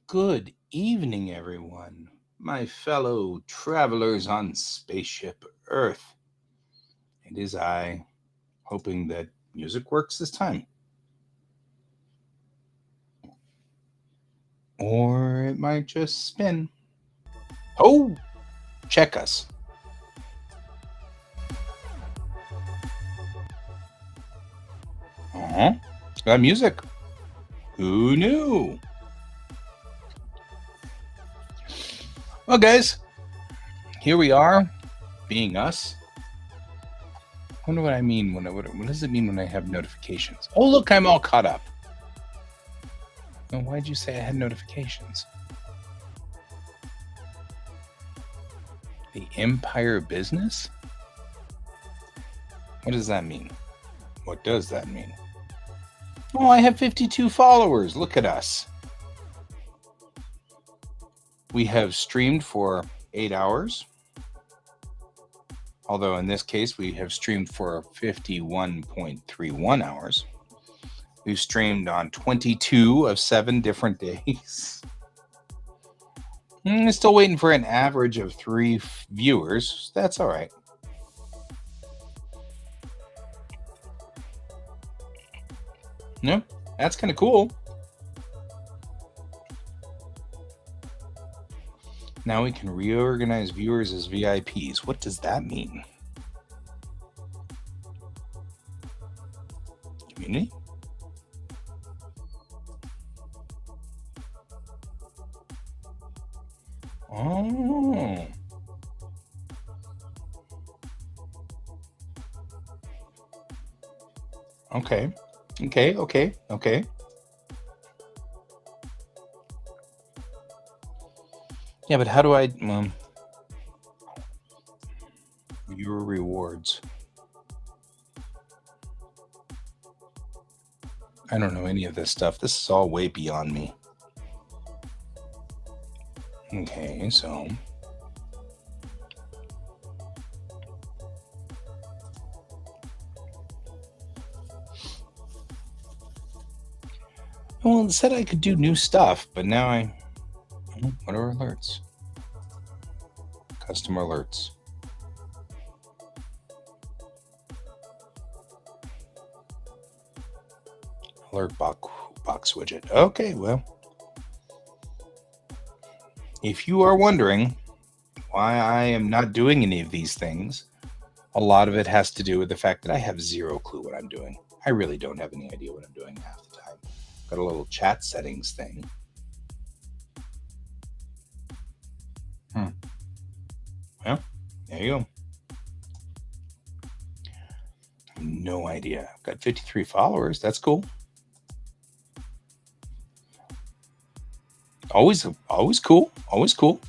Good evening, everyone, my fellow travelers on spaceship Earth. It is I, hoping that music works this time. Or it might just spin. Oh, check us. Got music. Who knew? Well, guys, here we are, being us. I wonder what I mean. What does it mean when I have notifications? Oh, look, I'm all caught up. Well, why'd you say I had notifications? The Empire Business? What does that mean? What does that mean? Oh, I have 52 followers. Look at us. We have streamed for 8 hours. Although in this case, we have streamed for 51.31 hours. We've streamed on 22 of 7 different days. Still waiting for an average of 3 viewers. That's all right. No, that's kind of cool. Now we can reorganize viewers as VIPs. What does that mean? Community? Oh. Okay. Yeah, but how do I viewer rewards? I don't know any of this stuff. This is all way beyond me. Okay, so well, it said I could do new stuff, but now what are alerts? Custom alerts. Alert box widget. Okay, well, if you are wondering why I am not doing any of these things, a lot of it has to do with the fact that I have zero clue what I'm doing. I really don't have any idea what I'm doing half the time. Got a little chat settings thing. Well, there you go. No idea. I've got 53 followers. That's cool. Always cool. Always cool.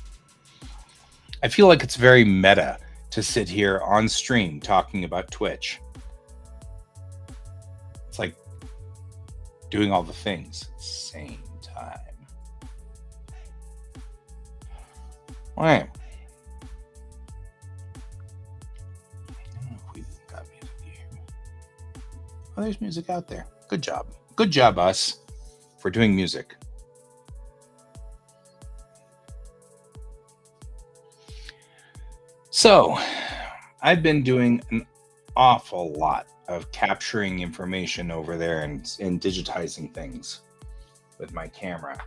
I feel like it's very meta to sit here on stream talking about Twitch. It's like doing all the things at the same time. All right. Oh, there's music out there. Good job. Good job, us, for doing music. So, I've been doing an awful lot of capturing information over there and digitizing things with my camera.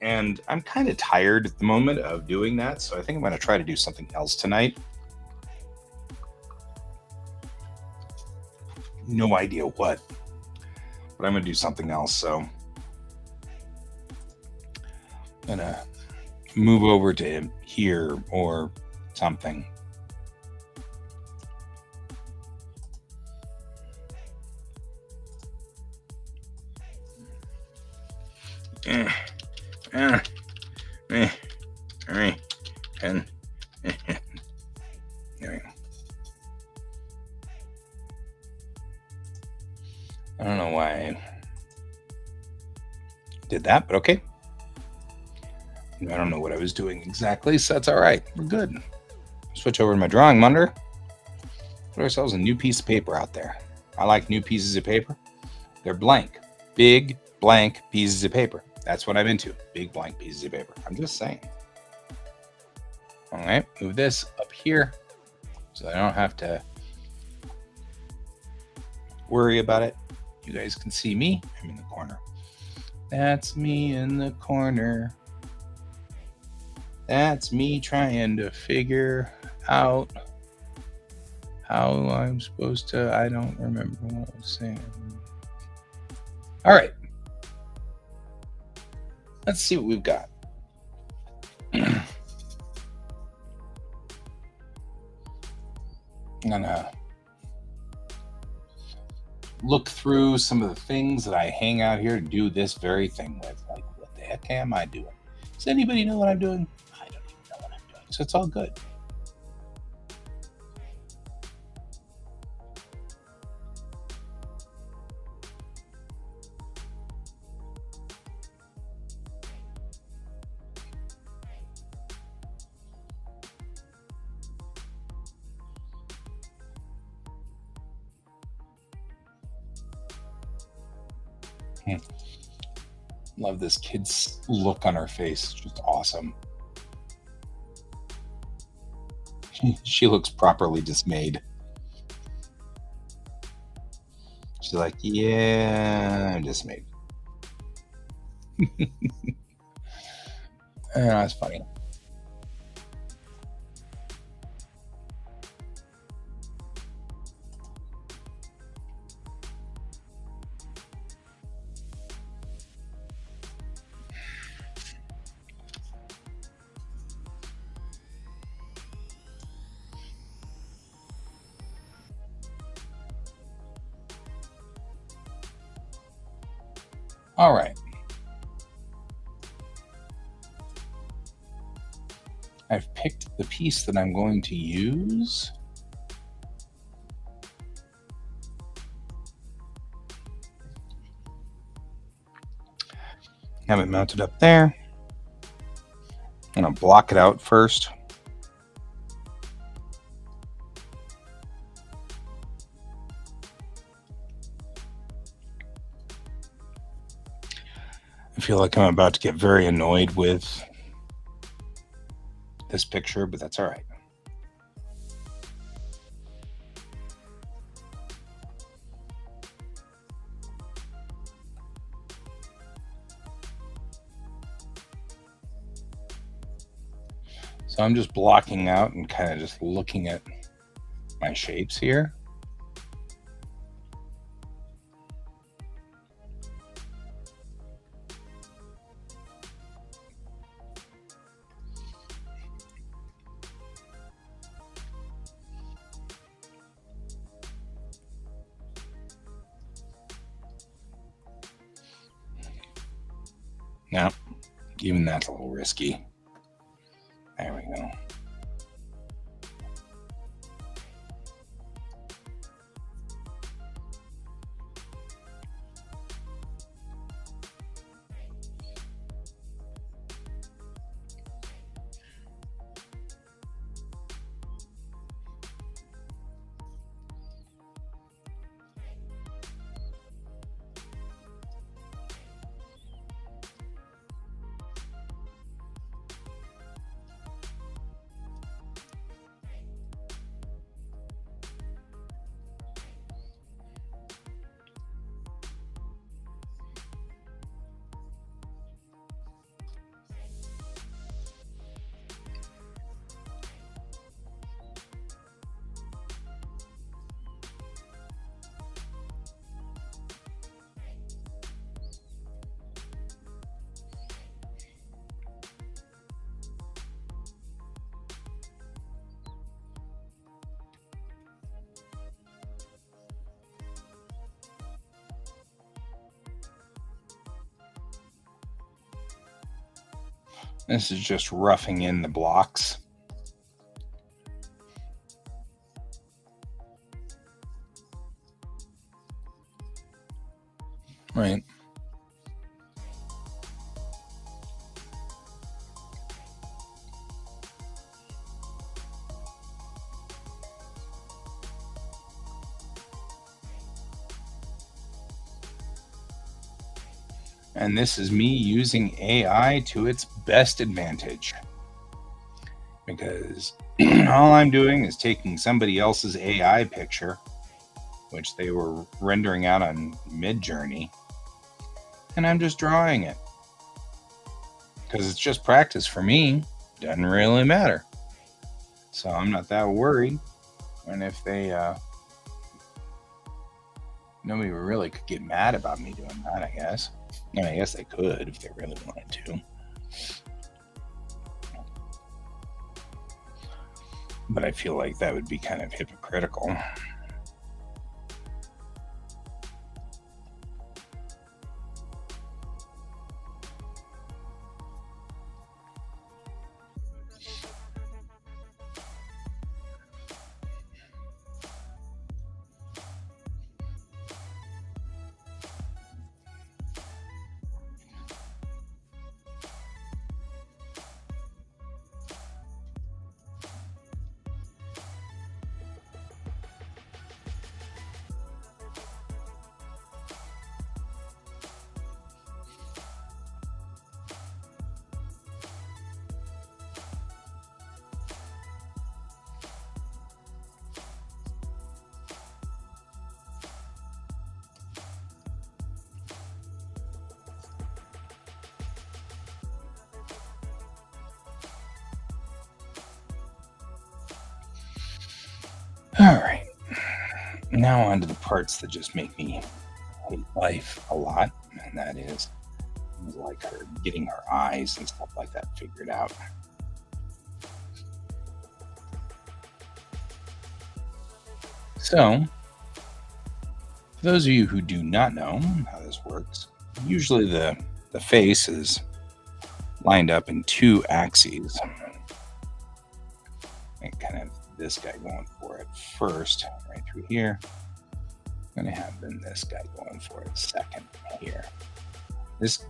And I'm kind of tired at the moment of doing that, so I think I'm going to try to do something else tonight. No idea what, but I'm going to do something else. So I'm going to move over to here or something. And there we go. I don't know why I did that, but okay. I don't know what I was doing exactly, so that's all right. We're good. Switch over to my drawing monitor. Put ourselves a new piece of paper out there. I like new pieces of paper. They're blank. Big, blank pieces of paper. That's what I'm into. Big, blank pieces of paper. I'm just saying. All right, move this up here so I don't have to worry about it. You guys can see me. I'm in the corner. That's me in the corner. That's me trying to figure out how I'm supposed to. I don't remember what I was saying. All right. Let's see what we've got. I'm gonna look through some of the things that I hang out here to do this very thing with. Like, what the heck am I doing? Does anybody know what I'm doing? I don't even know what I'm doing. So it's all good. Love this kid's look on her face. It's just awesome. She looks properly dismayed. She's like, yeah, I'm dismayed. That's funny. All right. I've picked the piece that I'm going to use. Have it mounted up there. I'm going to block it out first. I feel like I'm about to get very annoyed with this picture, but that's all right. So I'm just blocking out and kind of just looking at my shapes here. Now, even that's a little risky. There we go. This is just roughing in the blocks. Right. And this is me using AI to its best advantage. Because all I'm doing is taking somebody else's AI picture, which they were rendering out on Midjourney, and I'm just drawing it. Because it's just practice for me. Doesn't really matter. So I'm not that worried. And if they, nobody really could get mad about me doing that, I guess. I mean, I guess they could if they really wanted to. But I feel like that would be kind of hypocritical. All right. Now on to the parts that just make me hate life a lot, and that is like her getting her eyes and stuff like that figured out. So, for those of you who do not know how this works, usually the face is lined up in two axes. And kind of this guy going for it first, right through here. I'm going to have then this guy going for it second here. This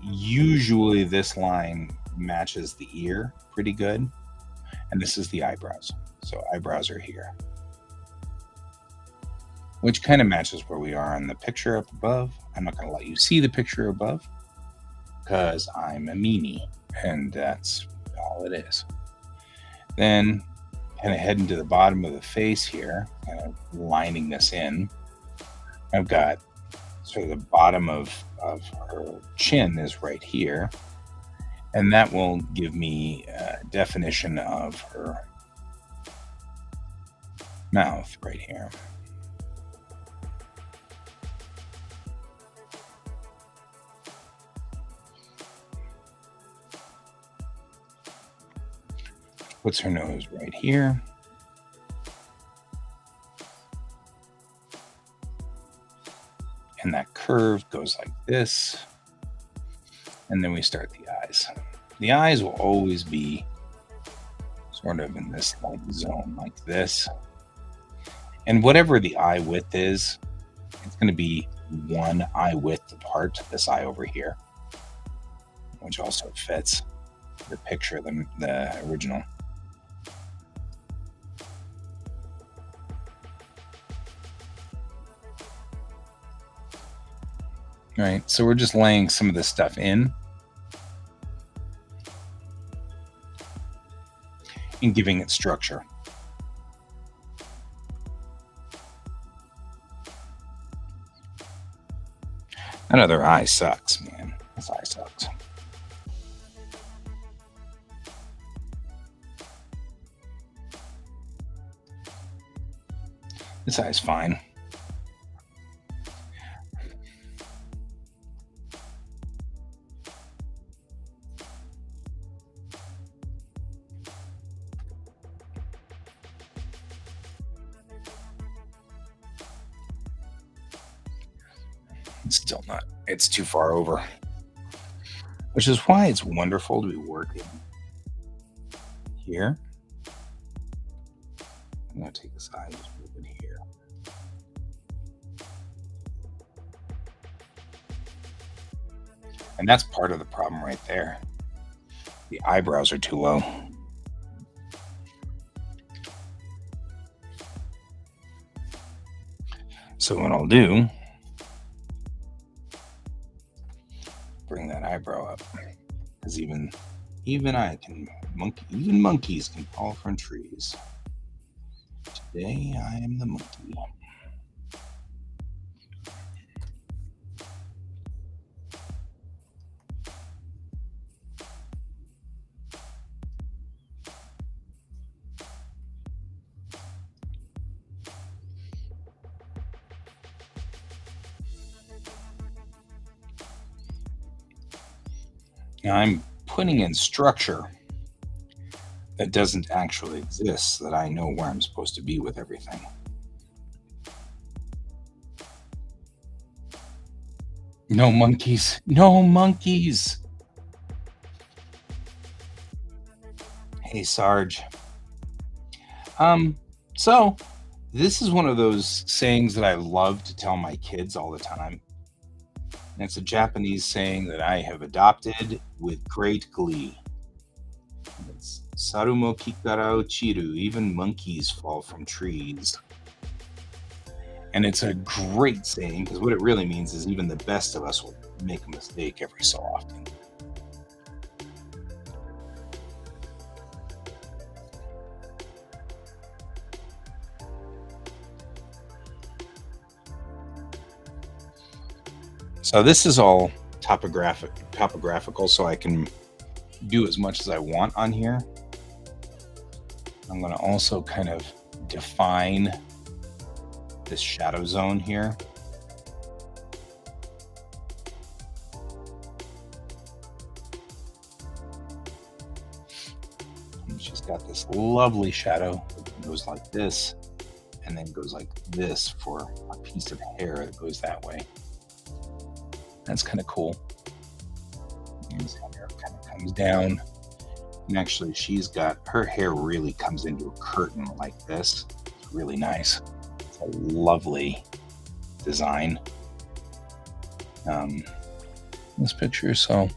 line matches the ear pretty good. And this is the eyebrows. So eyebrows are here. Which kind of matches where we are on the picture up above. I'm not going to let you see the picture above because I'm a meanie. And that's all it is. Then kind of heading to the bottom of the face here, kind of lining this in. I've got sort of the bottom of her chin is right here, and that will give me a definition of her mouth right here. Puts her nose right here. And that curve goes like this. And then we start the eyes. The eyes will always be sort of in this like zone like this. And whatever the eye width is, it's going to be one eye width apart, this eye over here, which also fits the picture, the original. All right, so we're just laying some of this stuff in and giving it structure. That other eye sucks, man. This eye sucks. This eye's fine. It's still not. It's too far over. Which is why it's wonderful to be working here. I'm going to take this eye and just move it here. And that's part of the problem right there. The eyebrows are too low. So what I'll do, bring that eyebrow up, because even I can even monkeys can fall from trees. Today I am the monkey. Now I'm putting in structure that doesn't actually exist so that I know where I'm supposed to be with everything. No monkeys. No monkeys. Hey, Sarge. So this is one of those sayings that I love to tell my kids all the time. And it's a Japanese saying that I have adopted with great glee. It's Sarumo kikara uchiru, even monkeys fall from trees. And it's a great saying because what it really means is even the best of us will make a mistake every so often. So this is all topographical, so I can do as much as I want on here. I'm going to also kind of define this shadow zone here. And she's got this lovely shadow that goes like this, and then goes like this for a piece of hair that goes that way. That's kind of cool. And his hair kind of comes down. And actually, her hair really comes into a curtain like this. It's really nice. It's a lovely design. This picture, so.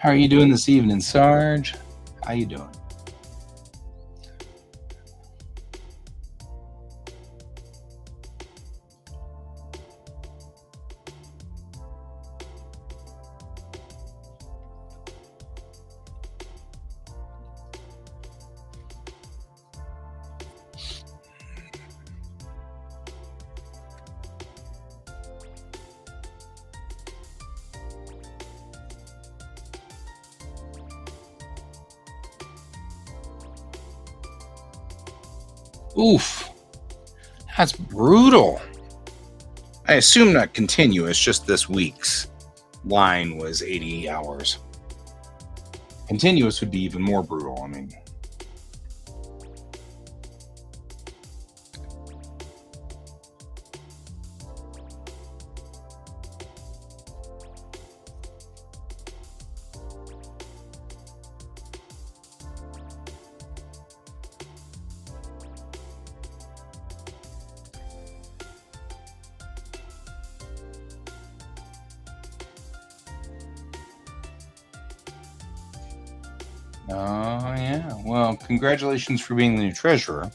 How are you doing this evening, Sarge? How you doing? Oof, that's brutal. I assume not continuous, just this week's line was 80 hours. Continuous would be even more brutal. I mean, oh, yeah. Well, congratulations for being the new treasurer.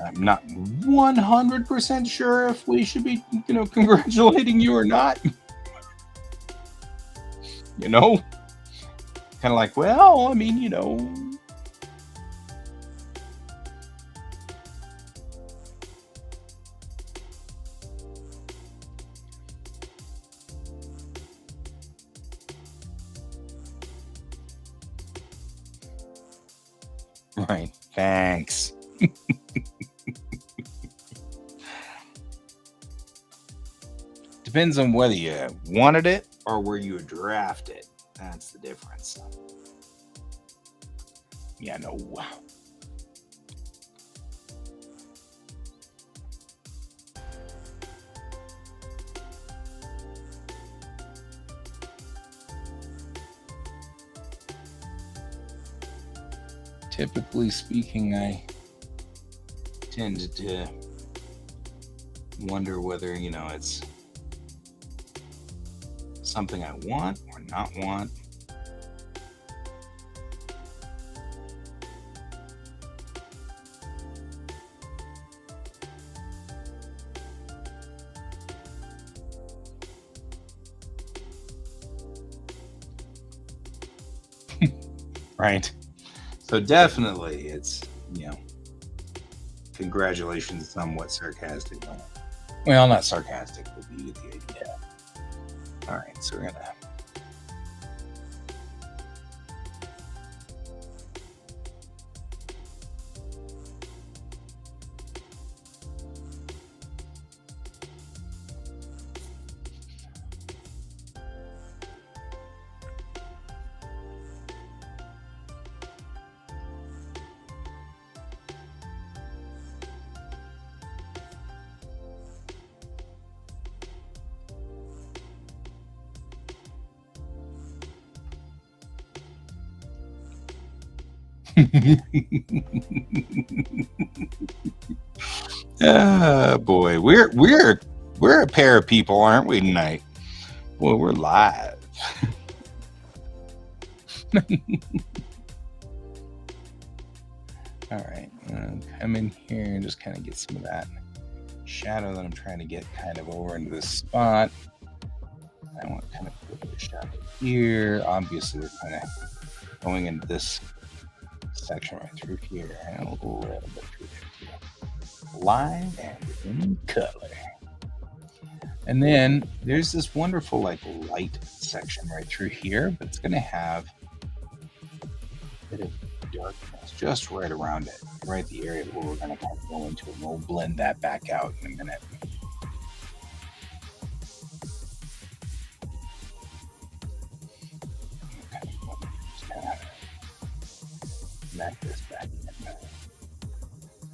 I'm not 100% sure if we should be, congratulating you or not. Kind of like, well, I mean, Right. Thanks. Depends on whether you wanted it or where you draft it. That's the difference. Yeah, no. Typically speaking, I tend to wonder whether, it's something I want or not want. Right. So definitely it's, congratulations, somewhat sarcastic. Well, not sarcastic, but you get the idea. All right, so we're gonna. Oh boy, we're a pair of people, aren't we tonight? Well, we're live. All right, come in here and just kind of get some of that shadow that I'm trying to get kind of over into this spot. I want to kind of put the shadow here. Obviously, we're kind of going into this section right through here and a little bit through there too. Live and in color. And then there's this wonderful like light section right through here, but it's going to have a bit of darkness just right around it, right the area where we're going to kind of go into it. And we'll blend that back out in a minute. Back this back in.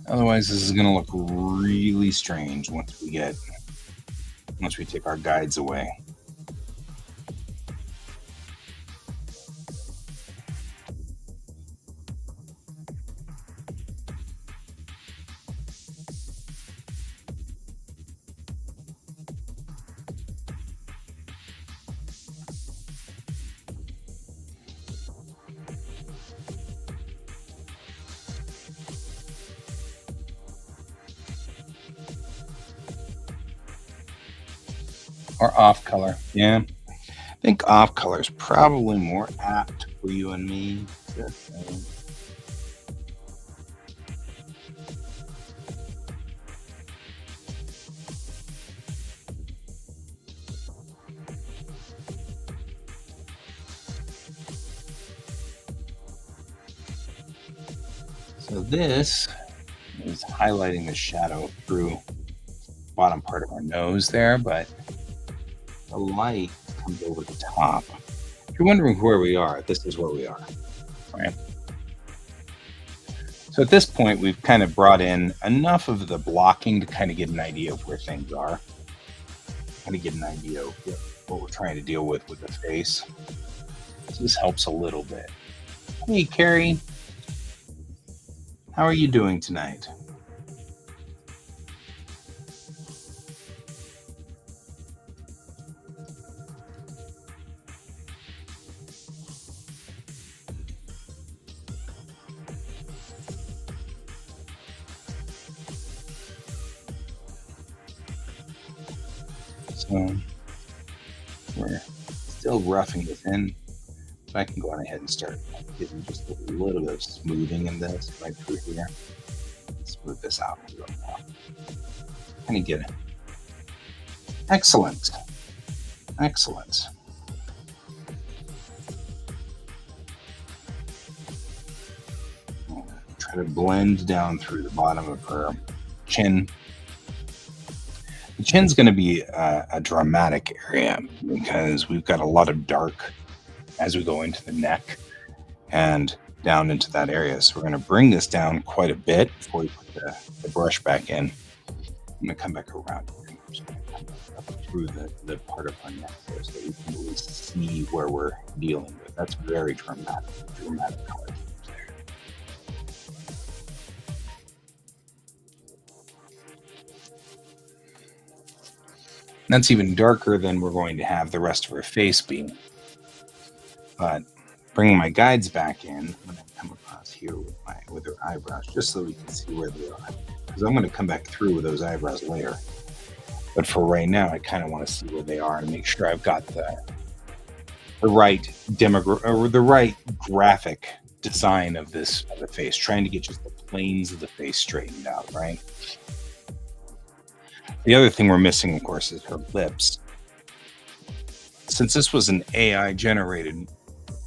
Otherwise, this is going to look really strange once we take our guides away. Or off color. Yeah. I think off color is probably more apt for you and me. So this is highlighting the shadow through the bottom part of our nose there, but the light comes over the top. If you're wondering where we are, this is where we are, right? So at this point, we've kind of brought in enough of the blocking to kind of get an idea of where things are, kind of get an idea of what we're trying to deal with the face. So this helps a little bit. Hey, Carrie. How are you doing tonight? So we're still roughing this in. So I can go on ahead and start giving just a little bit of smoothing in this right through here. Smooth this out a little more. Kind of get it. Excellent. Excellent. Try to blend down through the bottom of her chin. The chin's going to be a dramatic area because we've got a lot of dark as we go into the neck and down into that area. So we're going to bring this down quite a bit before we put the brush back in. I'm going to come back around here. I'm just going to come up through the part of our neck there so that we can really see where we're dealing with. That's very dramatic color change there. That's even darker than we're going to have the rest of her face be. But bringing my guides back in when I come across here with her eyebrows, just so we can see where they are. Because I'm going to come back through with those eyebrows later. But for right now, I kind of want to see where they are and make sure I've got the right or the right graphic design of the face, trying to get just the planes of the face straightened out, right? The other thing we're missing, of course, is her lips. Since this was an AI generated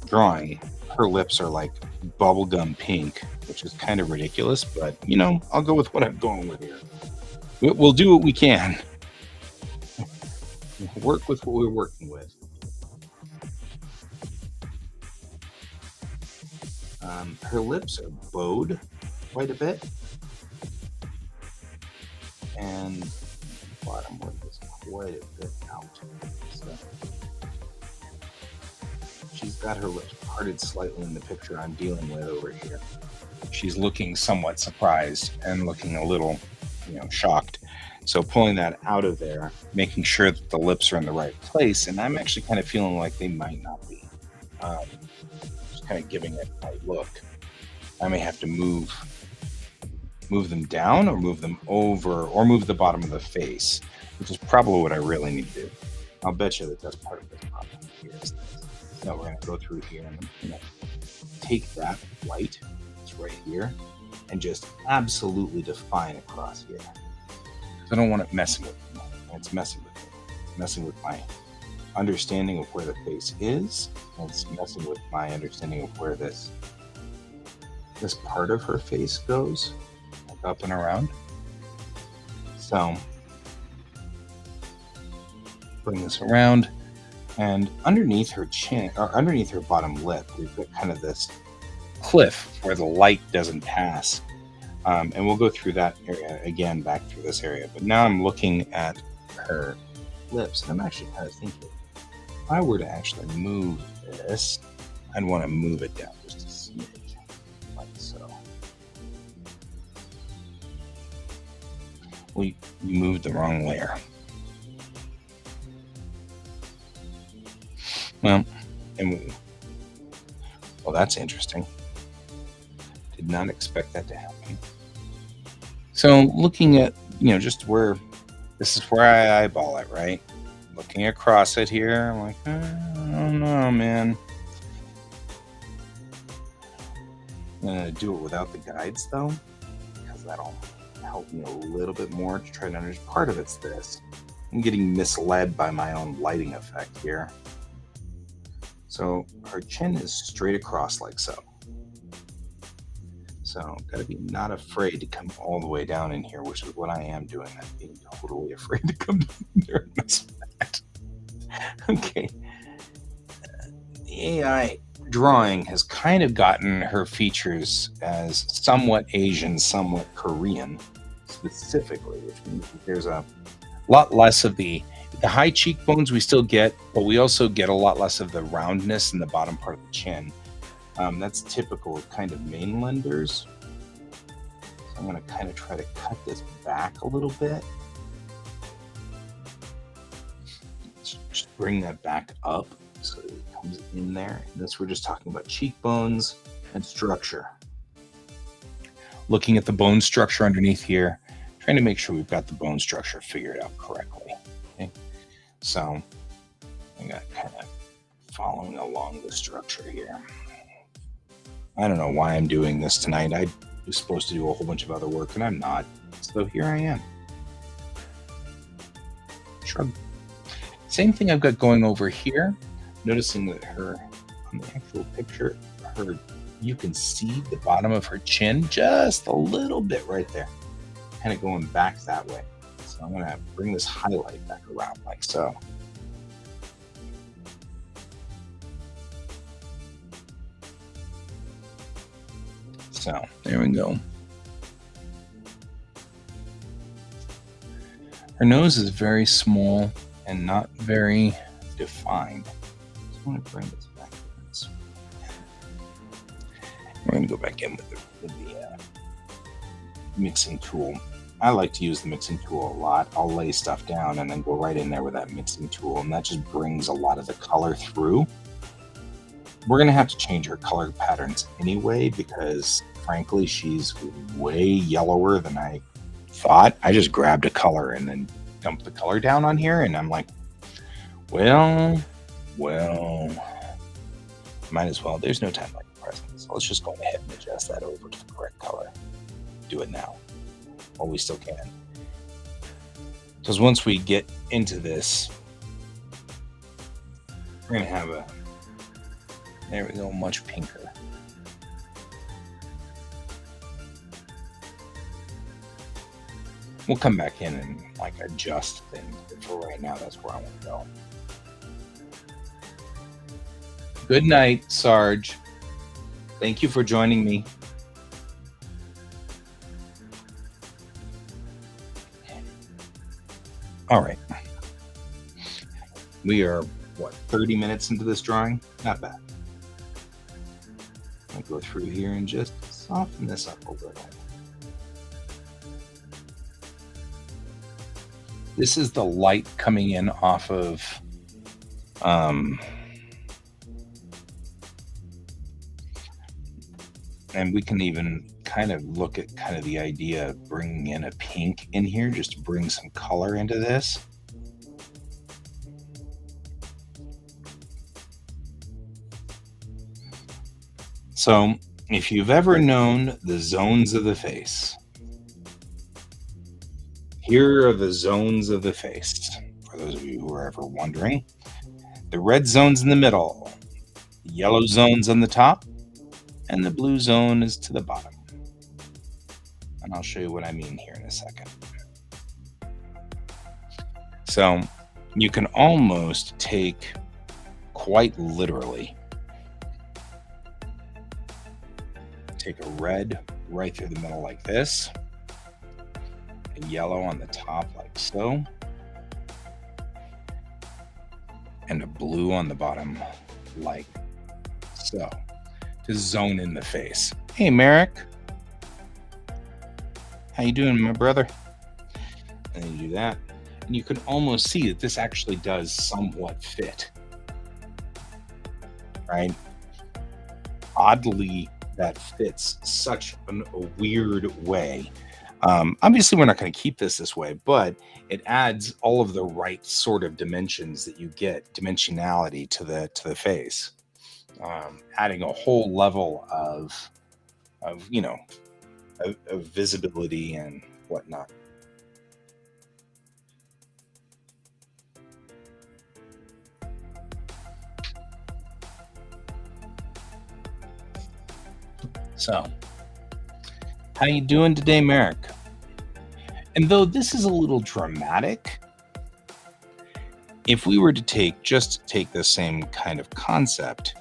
drawing, her lips are like bubblegum pink, which is kind of ridiculous, but you know, I'll go with what I'm going with here. We'll do what we can. Work with what we're working with. Her lips are bowed quite a bit, and the bottom lip is quite a bit out. So she's got her lips parted slightly in the picture I'm dealing with over here. She's looking somewhat surprised and looking a little, shocked. So pulling that out of there, making sure that the lips are in the right place, and I'm actually kind of feeling like they might not be. Just kind of giving it a look. I may have to move them down or move them over or move the bottom of the face, which is probably what I really need to do. I'll bet you that that's part of this problem here. So we're going to go through here and I'm going to take that white that's right here and just absolutely define across here. I don't want it messing with me. It's messing with me. It's messing with my understanding of where the face is. And it's messing with my understanding of where this part of her face goes, like up and around. So bring this around, and underneath her chin, or underneath her bottom lip, we've got kind of this cliff where the light doesn't pass. And we'll go through that area again, back through this area. But now I'm looking at her lips, and I'm actually kind of thinking, if I were to actually move this, I'd want to move it down just a smidge, like so. Well, you moved the wrong layer. Well, that's interesting. Did not expect that to happen. So looking at, just where, this is where I eyeball it, right? Looking across it here, I'm like, I don't know, man. I'm going to do it without the guides, though, because that'll help me a little bit more to try to understand. Part of it's this. I'm getting misled by my own lighting effect here. So her chin is straight across like so. So gotta be not afraid to come all the way down in here, which is what I am doing. I'm being totally afraid to come down during this fact. Okay. The AI drawing has kind of gotten her features as somewhat Asian, somewhat Korean, specifically, which means that there's a lot less of the high cheekbones we still get, but we also get a lot less of the roundness in the bottom part of the chin. That's typical of kind of mainlanders. So I'm going to kind of try to cut this back a little bit. Just bring that back up so it comes in there. And this, we're just talking about cheekbones and structure. Looking at the bone structure underneath here, trying to make sure we've got the bone structure figured out correctly. Okay? So I got kind of following along the structure here. I don't know why I'm doing this tonight. I was supposed to do a whole bunch of other work, and I'm not. So here I am. Shrug. Same thing I've got going over here. Noticing that on the actual picture, you can see the bottom of her chin just a little bit right there. Kind of going back that way. So I'm going to bring this highlight back around like so. So there we go. Her nose is very small and not very defined. I just want to bring this back. We're going to go back in with the mixing tool. I like to use the mixing tool a lot. I'll lay stuff down and then go right in there with that mixing tool, and that just brings a lot of the color through. We're going to have to change her color patterns anyway because, frankly, she's way yellower than I thought. I just grabbed a color and then dumped the color down on here, and I'm like, well, might as well. There's no time like the present, so let's just go ahead and adjust that over to the correct color. Do it now while we still can, because once we get into this, we're gonna have a, there we go, much pinker. We'll come back in and like adjust things, but for right now, that's where I want to go. Good night, Sarge. Thank you for joining me. All right. We are, what, 30 minutes into this drawing? Not bad. I'll go through here and just soften this up a little. This is the light coming in off of and we can even kind of look at kind of the idea of bringing in a pink in here just to bring some color into this. So if you've ever known the zones of the face, here are the zones of the face, for those of you who are ever wondering. The red zone's in the middle, the yellow zone's on the top, and the blue zone is to the bottom. And I'll show you what I mean here in a second. So you can almost take, quite literally, take a red right through the middle like this, a yellow on the top like so, and a blue on the bottom like so, to zone in the face. Hey, Merrick. How you doing, my brother? And then you do that, and you can almost see that this actually does somewhat fit, right? Oddly, that fits such a weird way. Obviously, we're not going to keep this way, but it adds all of the right sort of dimensions that you get, dimensionality to the face, adding a whole level of you know, of visibility and whatnot. So, how you doing today, Merrick? And though this is a little dramatic, if we were to take the same kind of concept,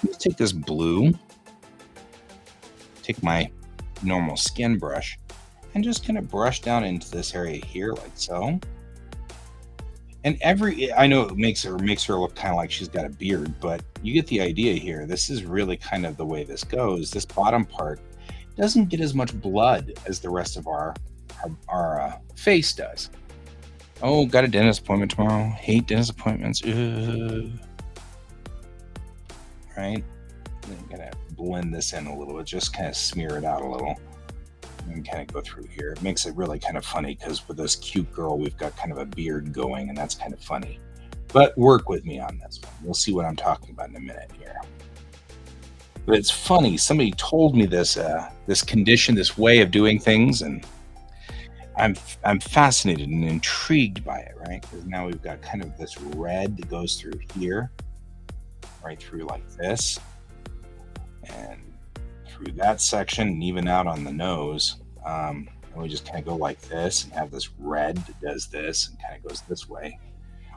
let's take this blue, take my normal skin brush, and just kind of brush down into this area here like so. And I know it makes her look kind of like she's got a beard, but you get the idea here. This is really kind of the way this goes. This bottom part doesn't get as much blood as the rest of our face does. Oh, got a dentist appointment tomorrow. Hate dentist appointments. Ugh. Right? I'm gonna blend this in a little bit, just kind of smear it out a little. And kind of go through here. It makes it really kind of funny because with this cute girl, we've got kind of a beard going, and that's kind of funny. But work with me on this one. We'll see what I'm talking about in a minute here. But it's funny. Somebody told me this condition, this way of doing things, and I'm fascinated and intrigued by it, right? Because now we've got kind of this red that goes through here, right through like this, and through that section, and even out on the nose. And we just kind of go like this and have this red that does this and kind of goes this way.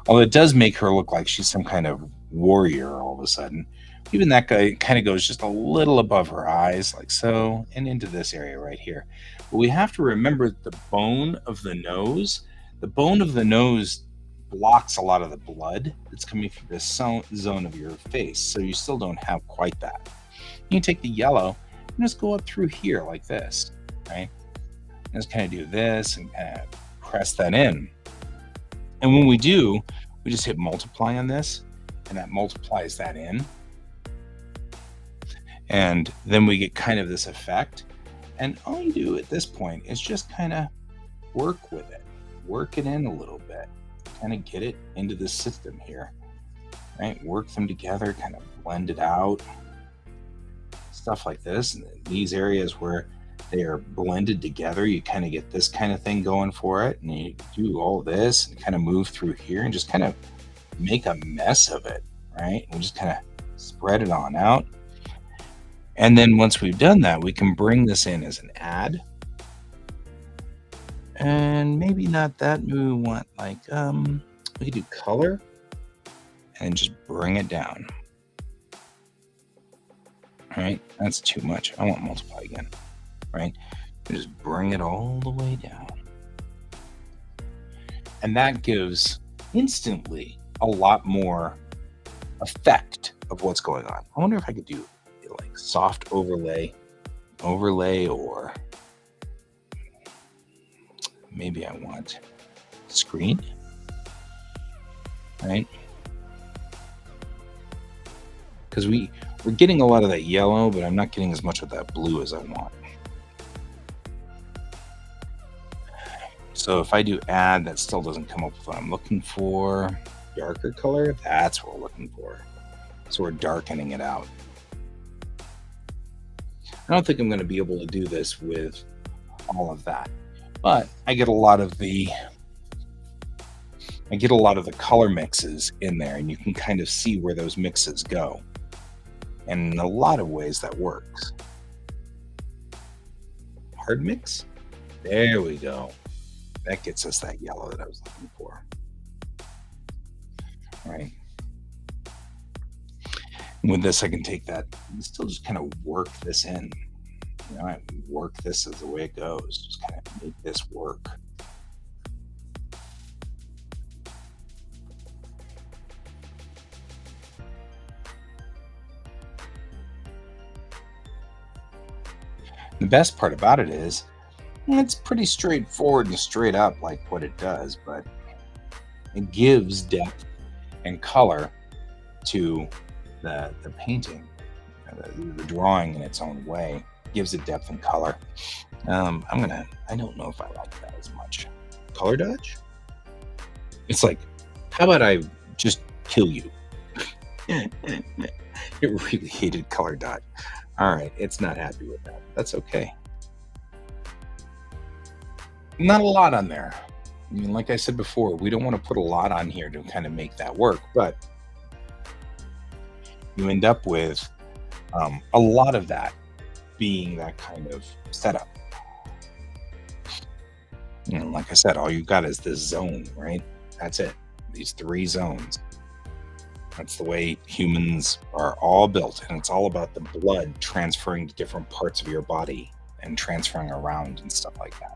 Although it does make her look like she's some kind of warrior all of a sudden, Even that guy kind of goes just a little above her eyes, like so, and into this area right here. But we have to remember the bone of the nose. The bone of the nose blocks a lot of the blood that's coming through this zone of your face, so you still don't have quite that. You take the yellow and just go up through here like this, right? And just kind of do this and kind of press that in. And when we do, we just hit multiply on this, and that multiplies that in. And then we get kind of this effect. And all you do at this point is just kind of work with it, work it in a little bit, kind of get it into the system here, right? Work them together, kind of blend it out, stuff like this. And these areas where they are blended together, you kind of get this kind of thing going for it. And you do all this and kind of move through here and just kind of make a mess of it, right? And just kind of spread it on out. And then once we've done that, we can bring this in as an add. And maybe not that. Maybe we want like, we could do color and just bring it down. All right, that's too much. I want multiply again, right? Just bring it all the way down. And that gives instantly a lot more effect of what's going on. I wonder if I could do like soft overlay, or maybe I want screen, right? Because we're getting a lot of that yellow, but I'm not getting as much of that blue as I want. So if I do add, that still doesn't come up with what I'm looking for. Darker color, that's what we're looking for. So we're darkening it out. I don't think I'm going to be able to do this with all of that, but I get a lot of the color mixes in there, and you can kind of see where those mixes go. And in a lot of ways that works. Hard mix. There we go. That gets us that yellow that I was looking for. All right. With this, I can take that and still just kind of work this in. You know, I work this as the way it goes. Just kind of make this work. The best part about it is it's pretty straightforward and straight up like what it does, but it gives depth and color to the painting, the drawing in its own way. It gives it depth and color. I don't know if I like that as much. Color dodge? It's like, how about I just kill you? It really hated color dodge. All right, it's not happy with that. That's okay. Not a lot on there. I mean, like I said before, we don't want to put a lot on here to kind of make that work, but you end up with a lot of that being that kind of setup. You know, like I said, all you got is this zone, right? That's it. These 3 zones. That's the way humans are all built, and it's all about the blood transferring to different parts of your body and transferring around and stuff like that.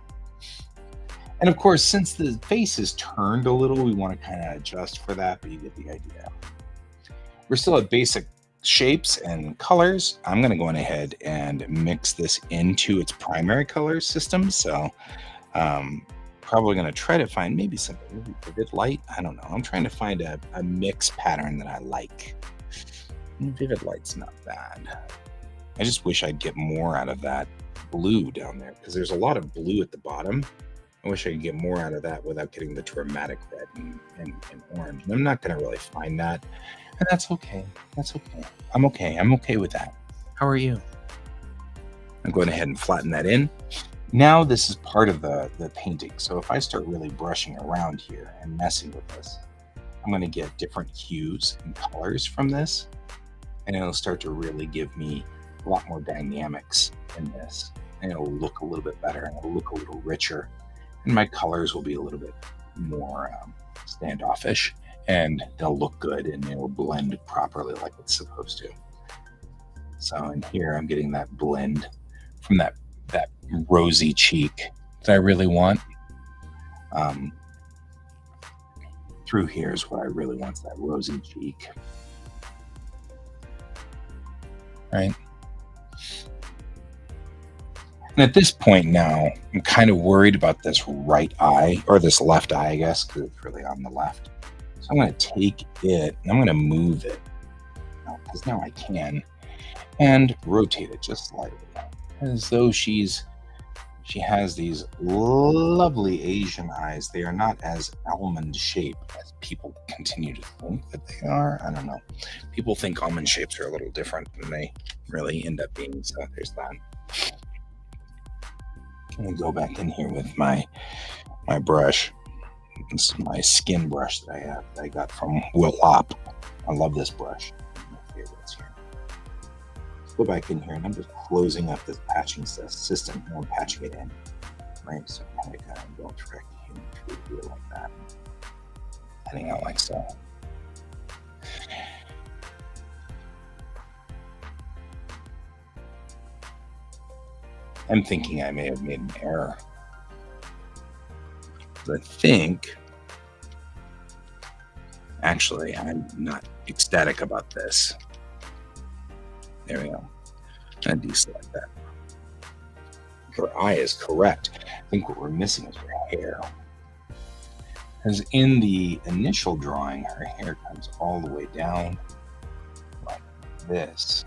And of course, since the face is turned a little, we want to kind of adjust for that, but you get the idea. We're still at basic shapes and colors. I'm going to go on ahead and mix this into its primary color system. So probably going to try to find maybe something maybe vivid light. I don't know. I'm trying to find a mix pattern that I like. Vivid light's not bad. I just wish I'd get more out of that blue down there, because there's a lot of blue at the bottom. I wish I could get more out of that without getting the dramatic red and orange. And I'm not going to really find that. And that's okay. That's okay. I'm okay. I'm okay with that. How are you? I'm going ahead and flatten that in. Now this is part of the painting. So if I start really brushing around here and messing with this, I'm going to get different hues and colors from this. And it'll start to really give me a lot more dynamics in this. And it'll look a little bit better, and it'll look a little richer. And my colors will be a little bit more standoffish, and they'll look good, and they will blend properly like it's supposed to. So in here, I'm getting that blend from that rosy cheek that I really want. Through here is what I really want, that rosy cheek. Right? And at this point now, I'm kind of worried about this right eye, or this left eye, I guess, because it's really on the left. So I'm going to take it and I'm going to move it, because now I can, and rotate it just slightly, as though she has these lovely Asian eyes. They are not as almond shaped as people continue to think that they are. I don't know. People think almond shapes are a little different than they really end up being. So there's that. I'm going to go back in here with my brush. This is my skin brush that I got from Will Opp. I love this brush. One of my favorites here. Let's go back in here, and I'm just closing up this patching system. I'm patching it in, right? So kind of going direct through here like that, heading out like so. I'm thinking I may have made an error. I think, actually, I'm not ecstatic about this. There we go. I deselect that. Her eye is correct. I think what we're missing is her hair. Because in the initial drawing, her hair comes all the way down like this,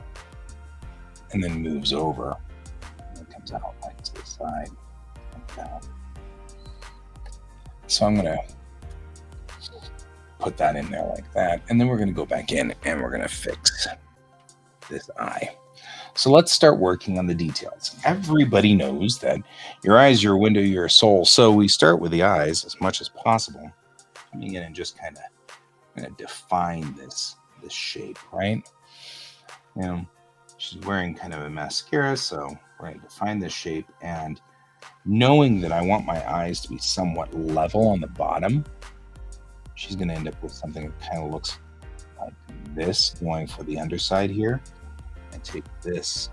and then moves over. And it comes out like to the side, like that. So I'm going to put that in there like that. And then we're going to go back in and we're going to fix this eye. So let's start working on the details. Everybody knows that your eye is your window, your soul. So we start with the eyes as much as possible. Coming in and just kind of define this shape, right? She's wearing kind of a mascara, so we're going to define this shape, and knowing that I want my eyes to be somewhat level on the bottom, she's going to end up with something that kind of looks like this going for the underside here. And take this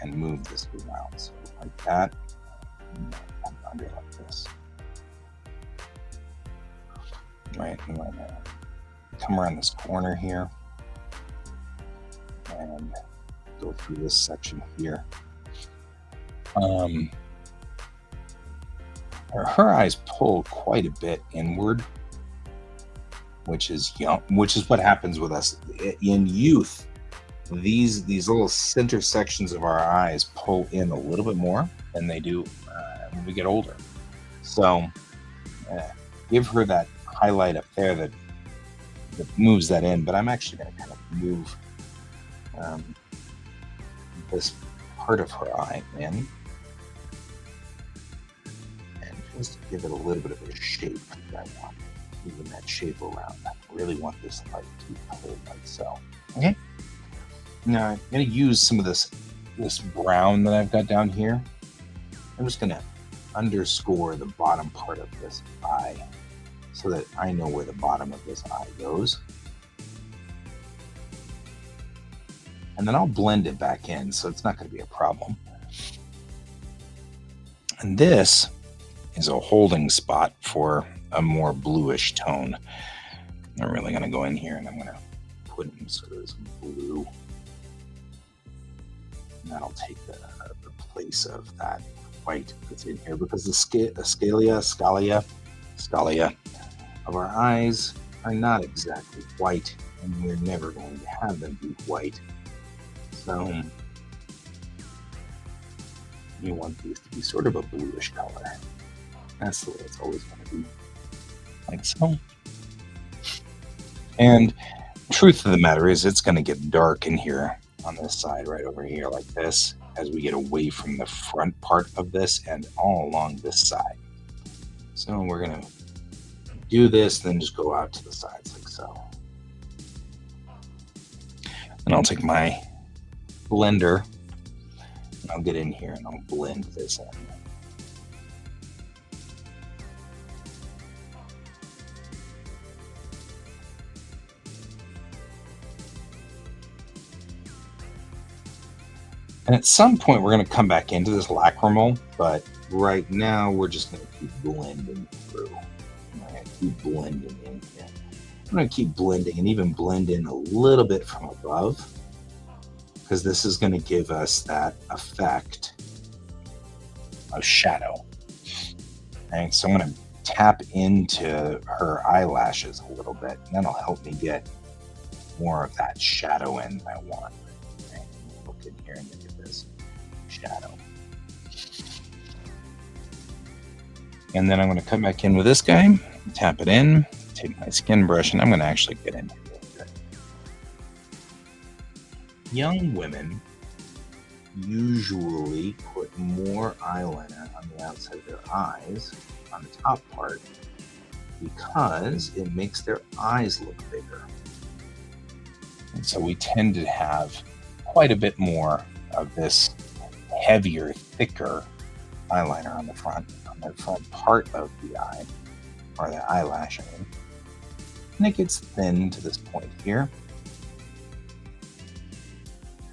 and move this around, so like that, and under like this. Right, and I'm going to come around this corner here and go through this section here. Her eyes pull quite a bit inward, which is what happens with us in youth. These little center sections of our eyes pull in a little bit more than they do when we get older. So give her that highlight up there that moves that in. But I'm actually going to kind of move this part of her eye in, and just give it a little bit of a shape that I want. Moving that shape around. I really want this light to be pulled like so. Okay. Now I'm going to use some of this brown that I've got down here. I'm just going to underscore the bottom part of this eye so that I know where the bottom of this eye goes. And then I'll blend it back in, so it's not going to be a problem. And this is a holding spot for a more bluish tone. I'm really going to go in here and I'm going to put in sort of this blue. And that'll take the place of that white that's in here, because the scalia of our eyes are not exactly white, and we're never going to have them be white. So you want these to be sort of a bluish color. That's the way it's always going to be, like so. And truth of the matter is, it's going to get dark in here on this side right over here like this as we get away from the front part of this and all along this side. So we're going to do this, then just go out to the sides like so. And I'll take my blender and I'll get in here and I'll blend this in. And at some point, we're going to come back into this lacrimal, but right now, we're just going to keep blending through. I'm going to keep blending in here. I'm going to keep blending and even blend in a little bit from above, because this is going to give us that effect of shadow. Okay, so I'm going to tap into her eyelashes a little bit, and that'll help me get more of that shadow in that I want. Okay, look in here and look at this shadow. And then I'm going to come back in with this guy, tap it in, take my skin brush, and I'm going to actually get in here a little bit. Young women usually put more eyeliner on the outside of their eyes, on the top part, because it makes their eyes look bigger. And so we tend to have quite a bit more of this heavier, thicker eyeliner on the front part of the eye, or the eyelash, I mean. And it gets thin to this point here.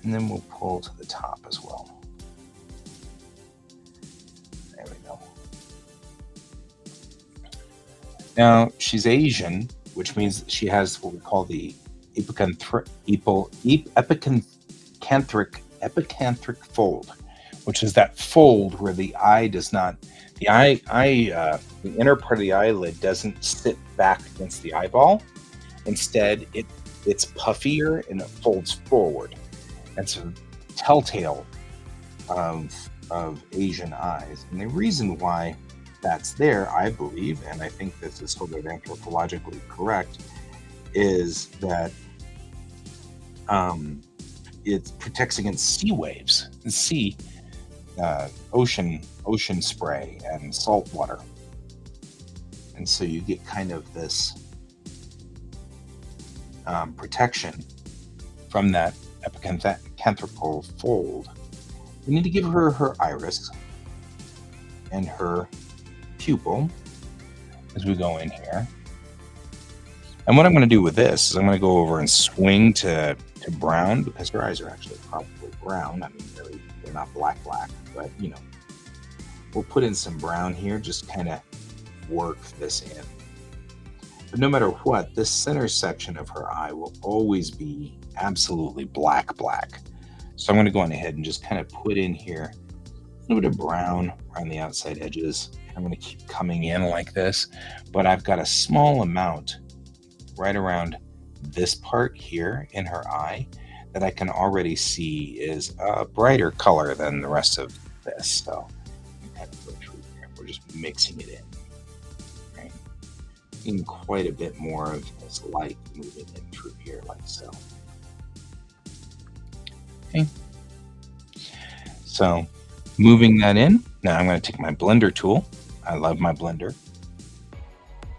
And then we'll pull to the top as well. There we go. Now, she's Asian, which means she has what we call the epicanthric fold, which is that fold where the eye does not, the inner part of the eyelid doesn't sit back against the eyeball. Instead, it's puffier and it folds forward. That's a telltale of Asian eyes. And the reason why that's there, I believe, and I think this is sort of anthropologically correct, is that it protects against sea waves, ocean spray and salt water. And so you get kind of this protection from that epicanthrical fold. We need to give her her iris and her pupil as we go in here. And what I'm going to do with this is I'm going to go over and swing to brown, because her eyes are actually probably brown. I mean, really, they're not black, but you know, we'll put in some brown here, just kind of work this in. But no matter what, this center section of her eye will always be absolutely black. So I'm going to go on ahead and just kind of put in here a little bit of brown around the outside edges. I'm going to keep coming in like this, but I've got a small amount right around this part here in her eye that I can already see is a brighter color than the rest of this. So kind of go through here. We're just mixing it in. Right? In quite a bit more of this light moving in through here, like so. Okay. So moving that in, now I'm going to take my blender tool. I love my blender.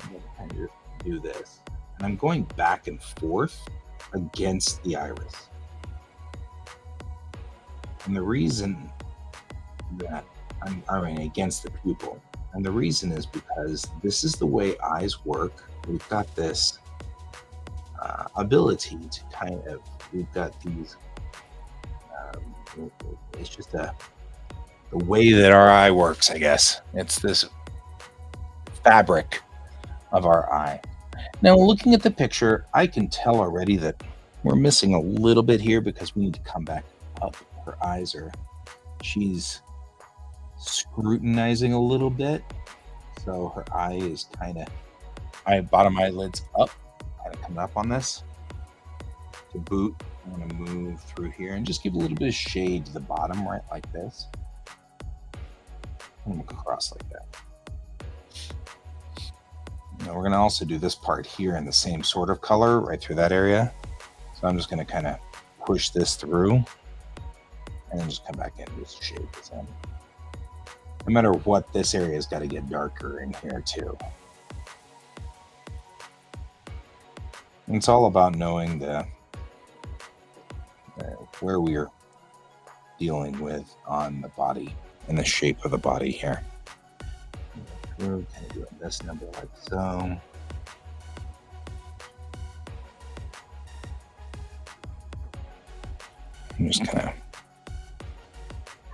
I'm going to kind of do this. And I'm going back and forth against the iris. And the reason that I'm against the pupil, and the reason is because this is the way eyes work. We've got this ability to kind of, we've got these, it's just the way that our eye works, I guess. It's this fabric of our eye. Now, looking at the picture, I can tell already that we're missing a little bit here because we need to come back up. Her eyes are, she's scrutinizing a little bit. So her eye is kind of, bottom eyelid's up, kind of coming up on this. To boot, I'm going to move through here and just give a little bit of shade to the bottom, right like this. And look across like that. Now we're going to also do this part here in the same sort of color right through that area. So I'm just going to kind of push this through and then just come back in and just shade this in. No matter what, this area has got to get darker in here too. And it's all about knowing the where we are dealing with on the body and the shape of the body here. We're kind of doing this number like so. I'm just kind of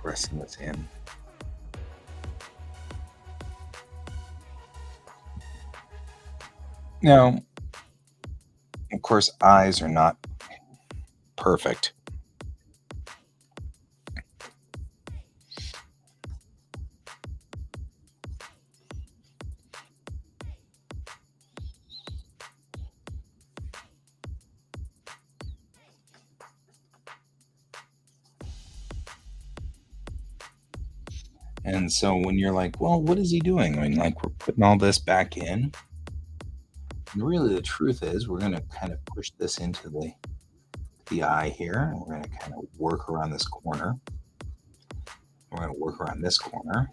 pressing this in. Now, of course, eyes are not perfect. And so when you're like, well, what is he doing? I mean, like, we're putting all this back in. And really, the truth is, we're going to kind of push this into the eye here. And we're going to kind of work around this corner. We're going to work around this corner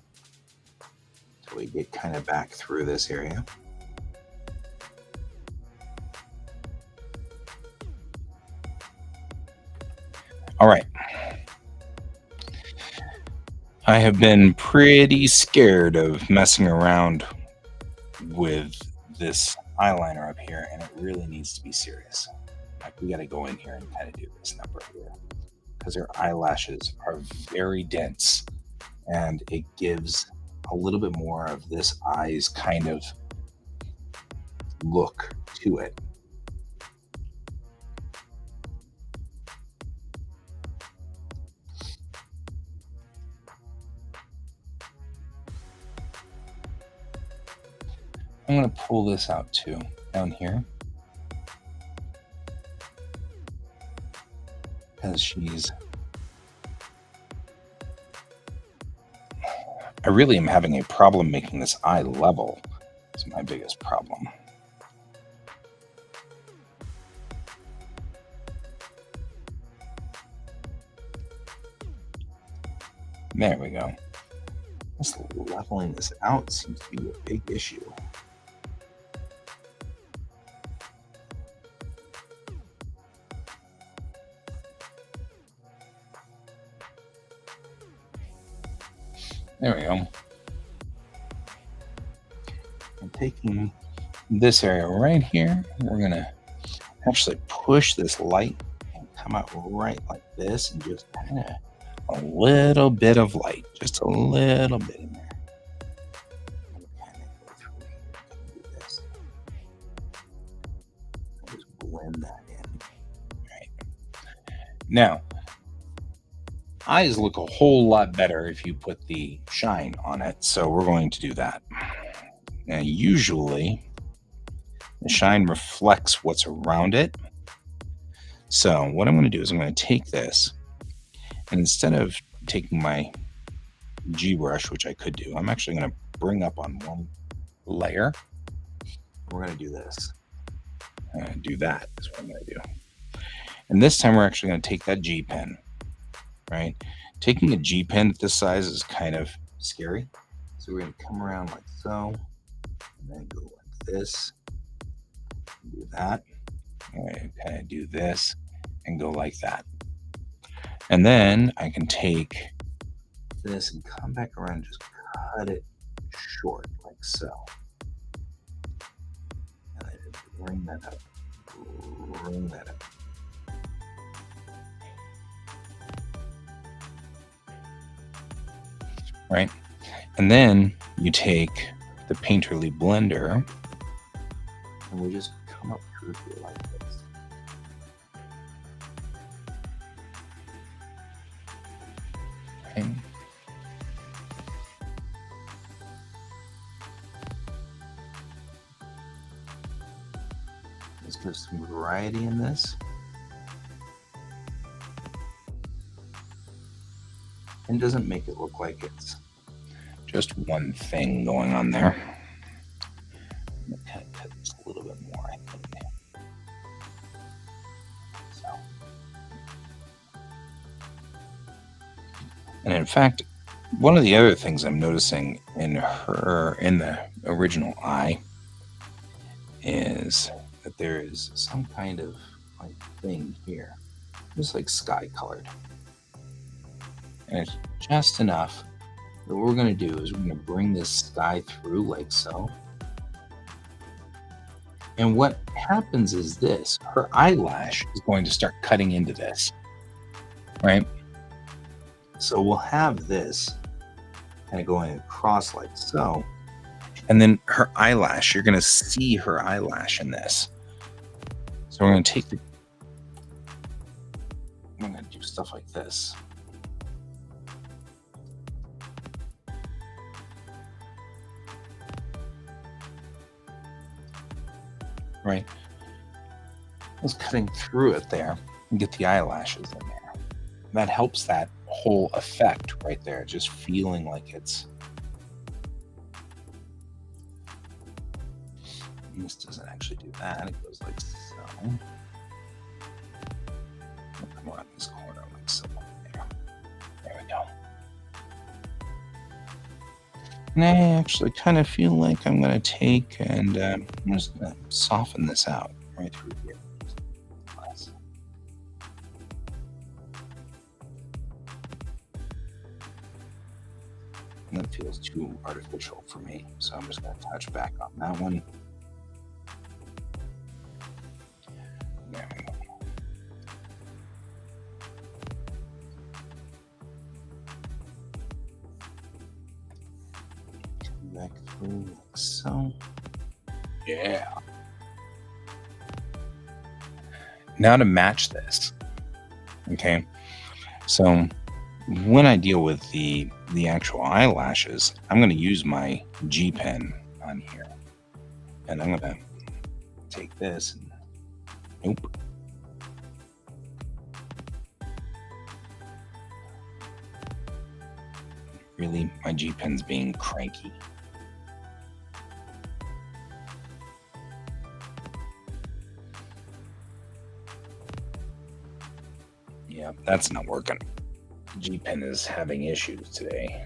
until we get kind of back through this area. All right. I have been pretty scared of messing around with this eyeliner up here, and it really needs to be serious. Like, we got to go in here and kind of do this number here, because her eyelashes are very dense, and it gives a little bit more of this eyes kind of look to it. I'm going to pull this out too, down here. Because I really am having a problem making this eye level. It's my biggest problem. There we go. Just leveling this out seems to be a big issue. There we go. I'm taking this area right here. We're going to actually push this light and come out right like this, and just kind of a little bit of light, just a little bit in there. Kind of go through here and do this. I'll just blend that in. Right. Now, eyes look a whole lot better if you put the shine on it, so we're going to do that. Now, usually, the shine reflects what's around it. So what I'm going to do is I'm going to take this, and instead of taking my G brush, which I could do, I'm actually going to bring up on one layer. We're going to do this. Do that is what I'm going to do. And this time we're actually going to take that G pen, right? Taking a G pen at this size is kind of scary. So we're going to come around like so, and then go like this, do that. I'm going to kind of do this and go like that. And then I can take this and come back around and just cut it short like so. And then bring that up. Bring that up. Right? And then you take the Painterly blender and we just come up through here like this. Okay. Let's get some variety in this. And doesn't make it look like it's just one thing going on there. I'm going to kind of cut this a little bit more, I think. So. And in fact, one of the other things I'm noticing in the original eye is that there is some kind of like thing here, just like sky colored. And it's just enough that what we're going to do is we're going to bring this sky through like so. And what happens is this, her eyelash is going to start cutting into this, right? So we'll have this kind of going across like so. And then her eyelash, you're going to see her eyelash in this. So we're going to take I'm going to do stuff like this. Right. Just cutting through it there and get the eyelashes in there. That helps that whole effect right there, just feeling like it's. And this doesn't actually do that. It goes like so. I'll come around this corner like so. There we go. And I actually kind of feel like I'm going to take and I'm just going to soften this out right through here. And that feels too artificial for me, so I'm just going to touch back on that one. There we go. Back through like so. Yeah. Now to match this. Okay. So when I deal with the actual eyelashes, I'm going to use my G pen on here. And I'm going to take this and nope. Really, my G pen's being cranky. Yeah, that's not working. G pen is having issues today.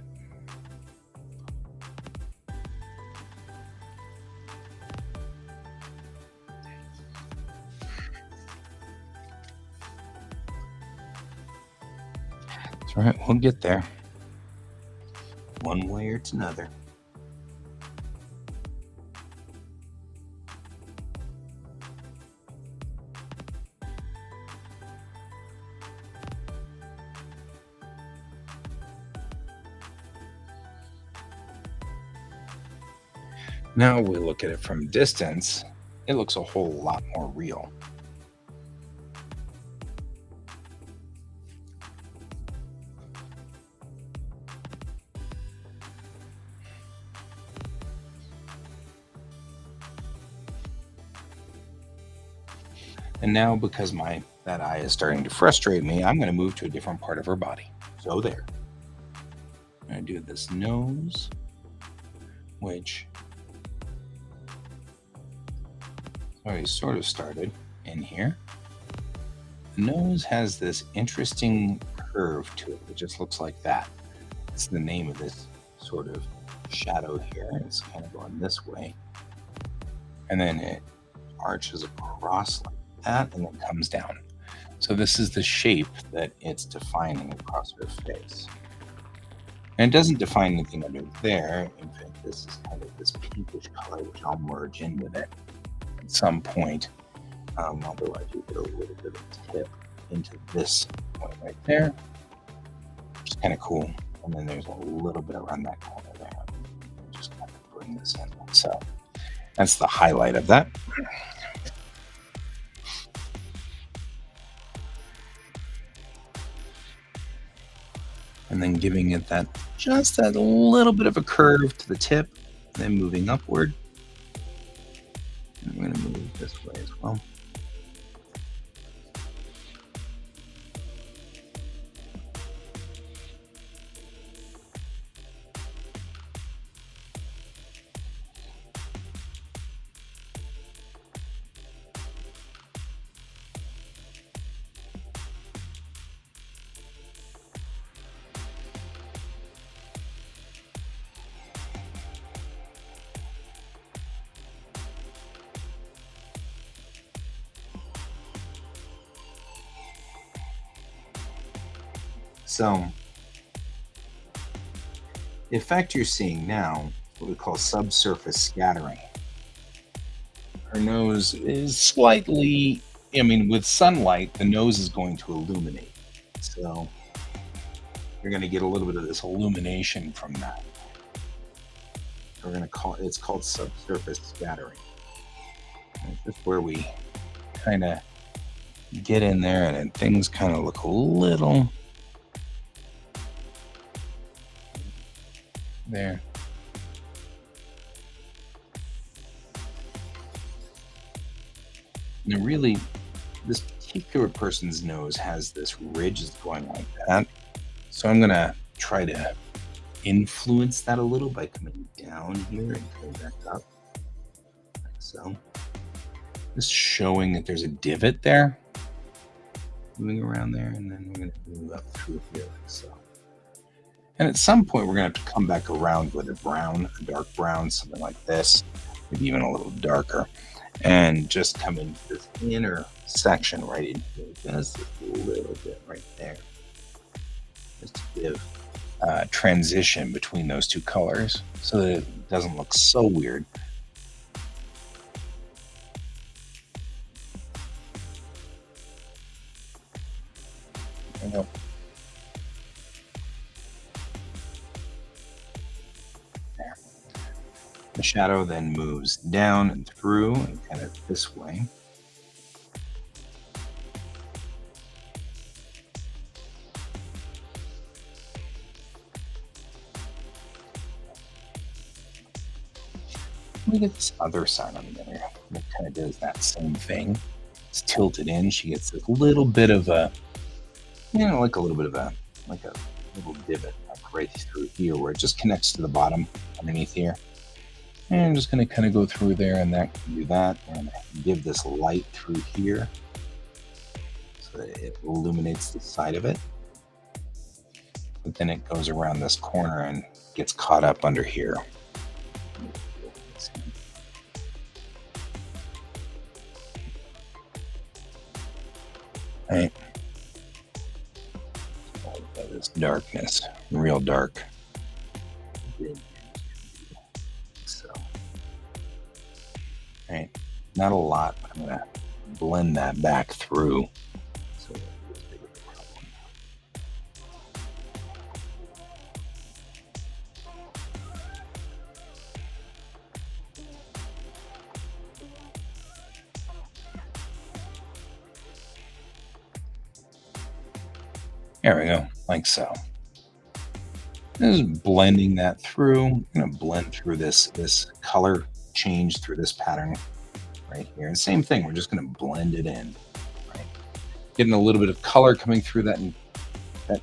That's right, we'll get there. One way or to another. Now we look at it from distance, it looks a whole lot more real. And now, because that eye is starting to frustrate me, I'm going to move to a different part of her body. So there. I'm going to do this nose, which already sort of started in here. The nose has this interesting curve to it. It just looks like that. It's the name of this sort of shadow here. It's kind of going this way. And then it arches across like that and then comes down. So this is the shape that it's defining across her face. And it doesn't define anything under there. In fact, this is kind of this pinkish color, which I'll merge in with it at some point. Although I do get a little bit of tip into this point right there, which is kind of cool. And then there's a little bit around that corner there. Just kind of bring this in. So that's the highlight of that. And then giving it just that little bit of a curve to the tip, then moving upward. And I'm going to move this way as well. So the effect you're seeing now, what we call subsurface scattering. Her nose is slightly, with sunlight, the nose is going to illuminate. So you're going to get a little bit of this illumination from that. We're going to call it's called subsurface scattering. And this is where we kind of get in there and then things kind of look a little there. And really, this particular person's nose has this ridge that's going like that. So I'm going to try to influence that a little by coming down here and coming back up, like so. Just showing that there's a divot there, moving around there, and then we're going to move up through here like so. And at some point, we're going to have to come back around with a brown, a dark brown, something like this, maybe even a little darker, and just come into this inner section right in here, just a little bit right there, just to give transition between those two colors so that it doesn't look so weird. There we go. There. The shadow then moves down and through and kind of this way. Let me get this other side on the other. It kind of does that same thing. It's tilted in. She gets this little bit of a, like a little bit of a, like a little divot like right through here where it just connects to the bottom underneath here. And I'm just going to kind of go through there and that can do that. And give this light through here so that it illuminates the side of it. But then it goes around this corner and gets caught up under here. Right. This darkness, real dark. So, right. Not a lot, but I'm gonna blend that back through. So there we go, like so. Just blending that through. I'm going to blend through this color change through this pattern right here. And same thing, we're just going to blend it in. Right? Getting a little bit of color coming through that, and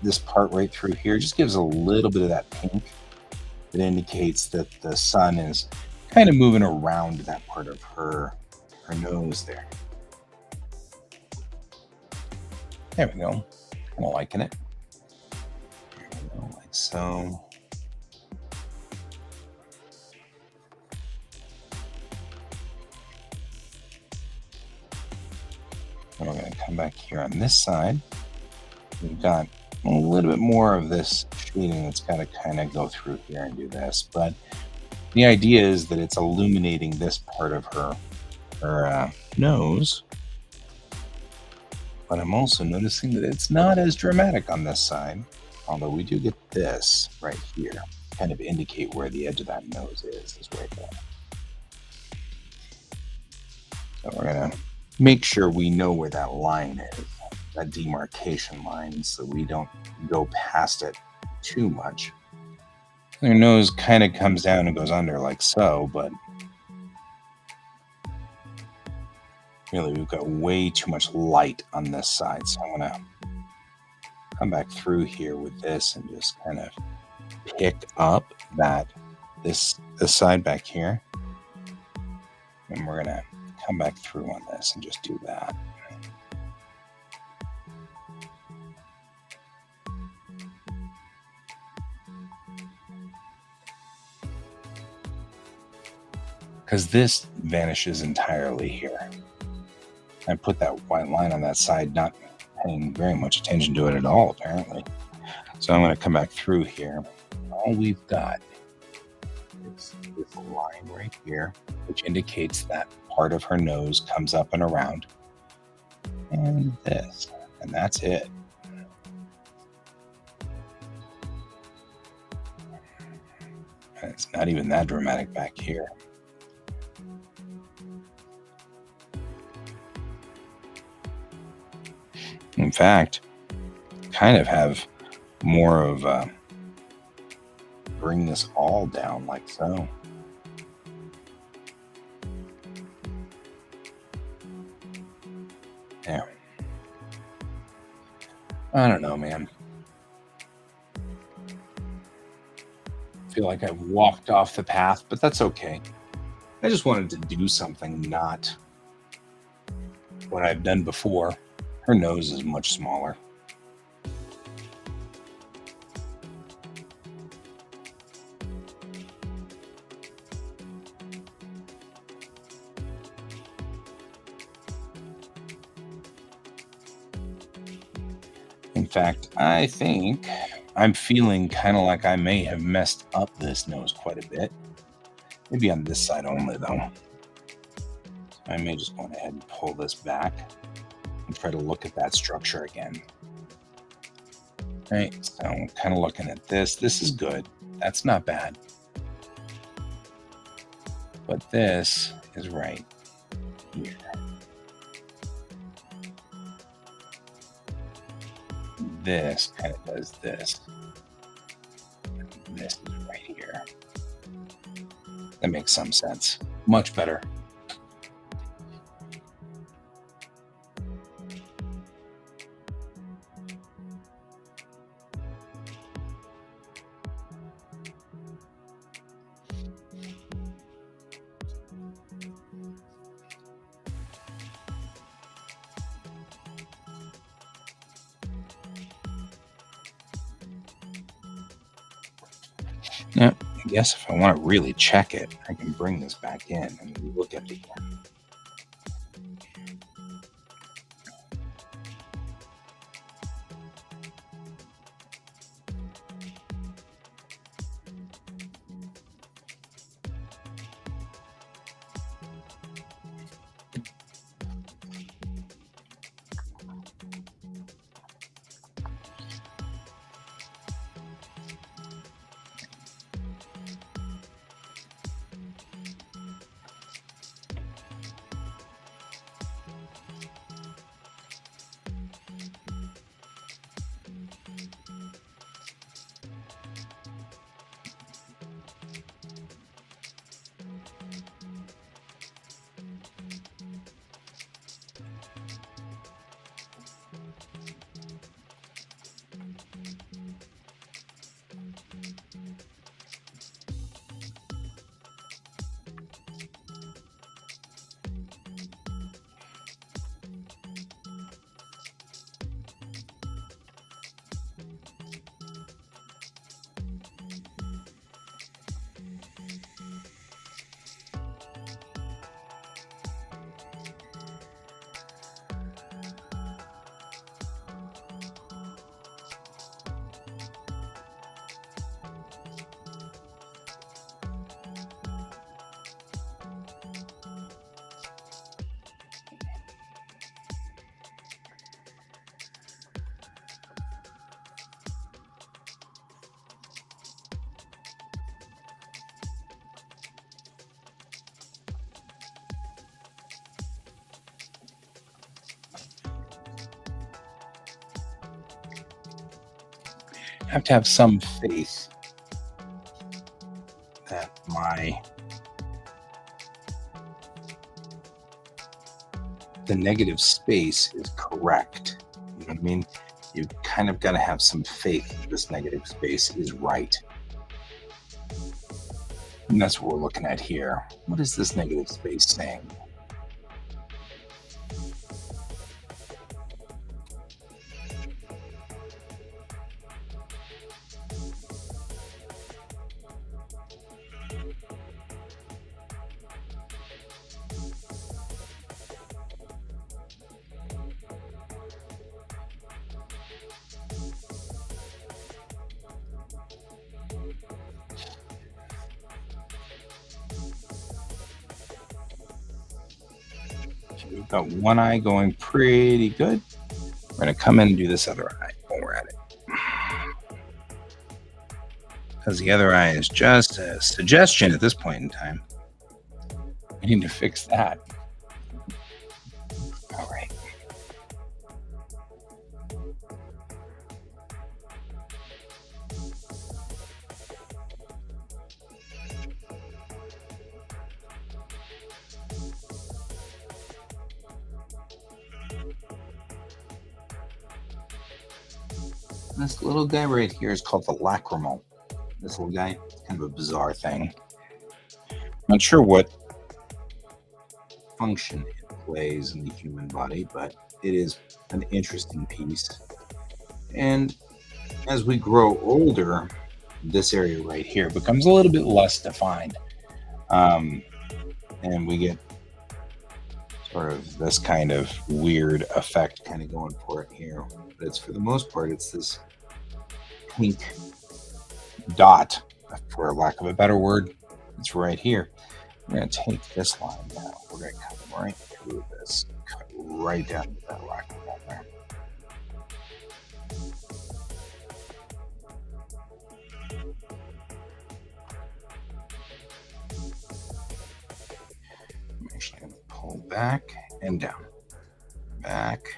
this part right through here just gives a little bit of that pink. It indicates that the sun is kind of moving around that part of her nose there. There we go. I'm liking it. There we go, like so. And we're going to come back here on this side. We've got a little bit more of this shading that's got to kind of go through here and do this. But the idea is that it's illuminating this part of her nose. But I'm also noticing that it's not as dramatic on this side, although we do get this right here, kind of indicate where the edge of that nose is right there. So we're going to make sure we know where that line is, that demarcation line, so we don't go past it too much. Their nose kind of comes down and goes under like so, but really, we've got way too much light on this side. So I'm going to come back through here with this and just kind of pick up this side back here. And we're going to come back through on this and just do that. Because this vanishes entirely here. I put that white line on that side, not paying very much attention to it at all, apparently. So I'm going to come back through here. All we've got is this line right here, which indicates that part of her nose comes up and around. And this. And that's it. It's not even that dramatic back here. In fact, kind of have more of bring this all down like so. Yeah. I don't know, man. I feel like I've walked off the path, but that's okay. I just wanted to do something not what I've done before. Her nose is much smaller. In fact, I think I'm feeling kind of like I may have messed up this nose quite a bit. Maybe on this side only, though. I may just go ahead and pull this back and try to look at that structure again. Right, so I'm kind of looking at this. This is good. That's not bad. But this is right here. This kind of does this. And this is right here. That makes some sense. Much better. Now, I guess if I want to really check it, I can bring this back in and look at it again. I have to have some faith that the negative space is correct. You know what I mean? You've kind of got to have some faith that this negative space is right. And that's what we're looking at here. What is this negative space saying? We've got one eye going pretty good. We're going to come in and do this other eye while we're at it. because the other eye is just a suggestion at this point in time. I need to fix that. All right. This little guy right here is called the lacrimal. This little guy, kind of a bizarre thing. Not sure what function it plays in the human body, but it is an interesting piece. And as we grow older, this area right here becomes a little bit less defined. And we get sort of this kind of weird effect kind of going for it here. But it's, for the most part, it's this pink dot, for lack of a better word. It's right here. We're going to take this line now. We're going to come right through this, cut right down to that rock wall there. I'm actually going to pull back and down. Back,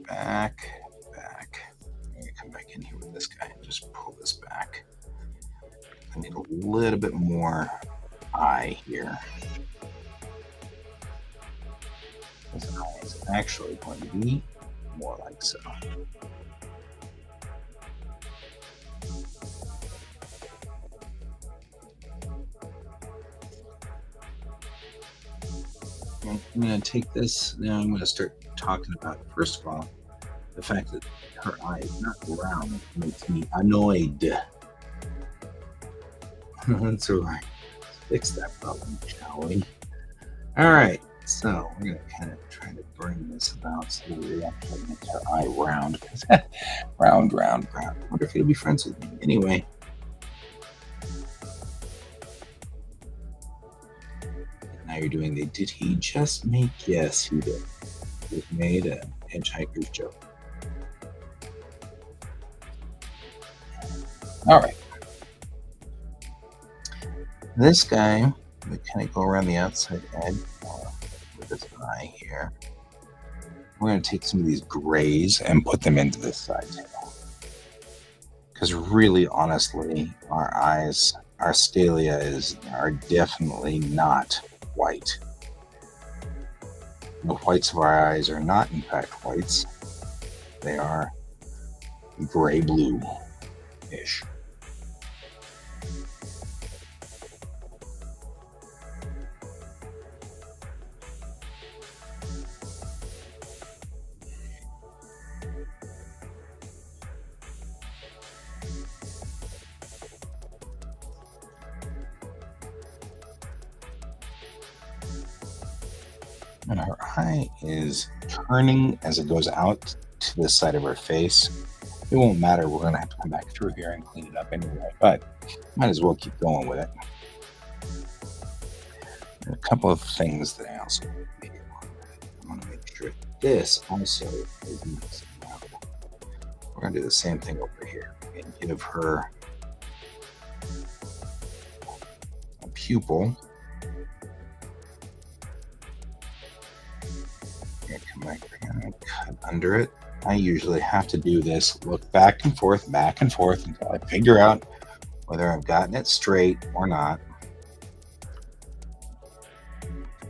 back, back. I'm going to come back in here with this guy and just pull this back. I need a little bit more eye here. This eye is actually going to be more like so. I'm going to take this, now I'm going to start talking about, first of all, the fact that her eye is not round makes me annoyed. That's all right. Let's fix that problem, shall we? All right, so we're going to kind of try to bring this about so that we actually make her eye round. round, round, round. I wonder if he'll be friends with me. Anyway. Now you're doing the, did he just make? Yes, he did. He just made a hitchhiker's joke. All right. This guy, we kind of go around the outside edge with this eye here. We're going to take some of these grays and put them into this side table. Because really, honestly, our eyes, our stalia are definitely not white. The whites of our eyes are not, in fact, whites. They are gray-blue-ish. And her eye is turning as it goes out to the side of her face. It won't matter. We're going to have to come back through here and clean it up anyway, but might as well keep going with it. And a couple of things that I also want to make sure this also is mixed around. We're going to do the same thing over here and give her a pupil. Come back, cut under it. I usually have to do this, look back and forth until I figure out whether I've gotten it straight or not.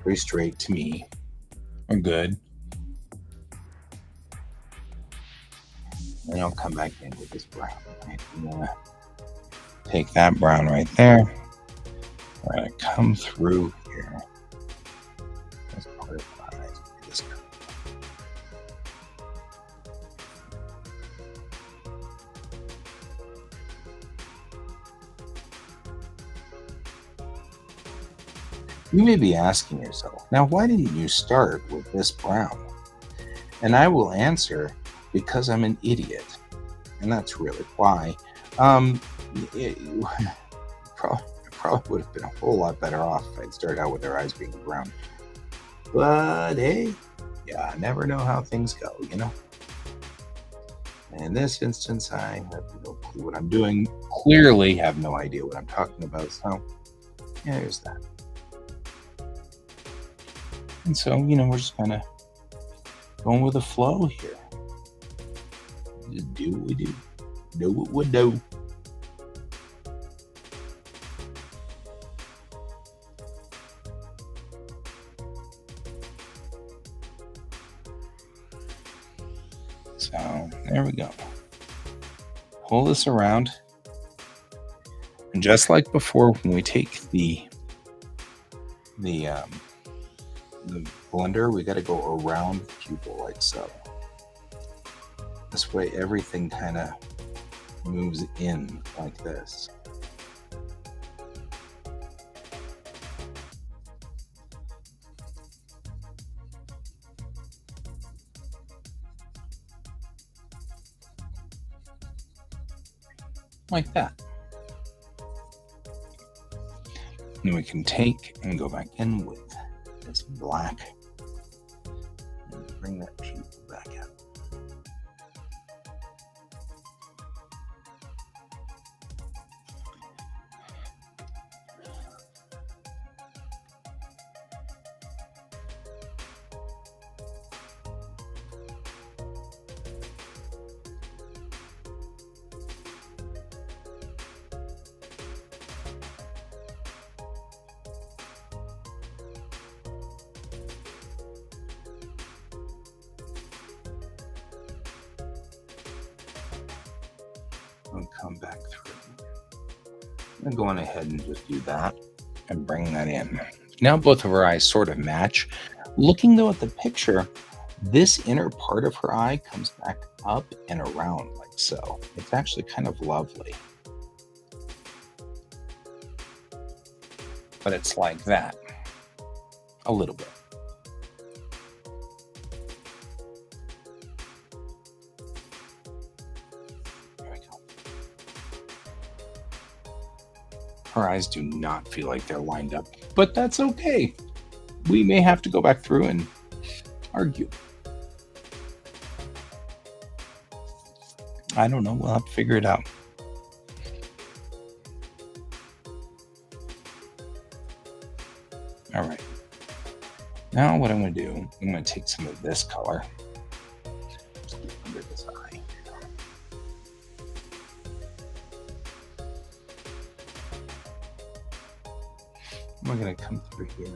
Pretty straight to me. We're good. Then I'll come back in with this brown. Right? I'm gonna take that brown right there. We're gonna come through here. This part of my eyes. This color. You may be asking yourself, now why didn't you start with this brown? And I will answer, because I'm an idiot. And that's really why. It probably would have been a whole lot better off if I'd started out with their eyes being brown. But hey, yeah, I never know how things go, you know? In this instance, I have no clue what I'm doing. Clearly have no idea what I'm talking about. So yeah, there's that. And so, we're just kind of going with the flow here. Just do what we do. Do what we do. So there we go. Pull this around. And just like before, when we take the blender, we got to go around the pupil like so. This way everything kind of moves in like this. Like that. And we can take and go back in with this black and bring that pupil back out. And come back through. I'm going ahead and just do that and bring that in. Now both of her eyes sort of match. Looking though at the picture, this inner part of her eye comes back up and around like so. It's actually kind of lovely. But it's like that. A little bit. Her eyes do not feel like they're lined up, but that's okay. We may have to go back through and argue. I don't know. We'll have to figure it out. All right. Now what I'm going to do, I'm going to take some of this color. Just get under this eye. We're going to come through here.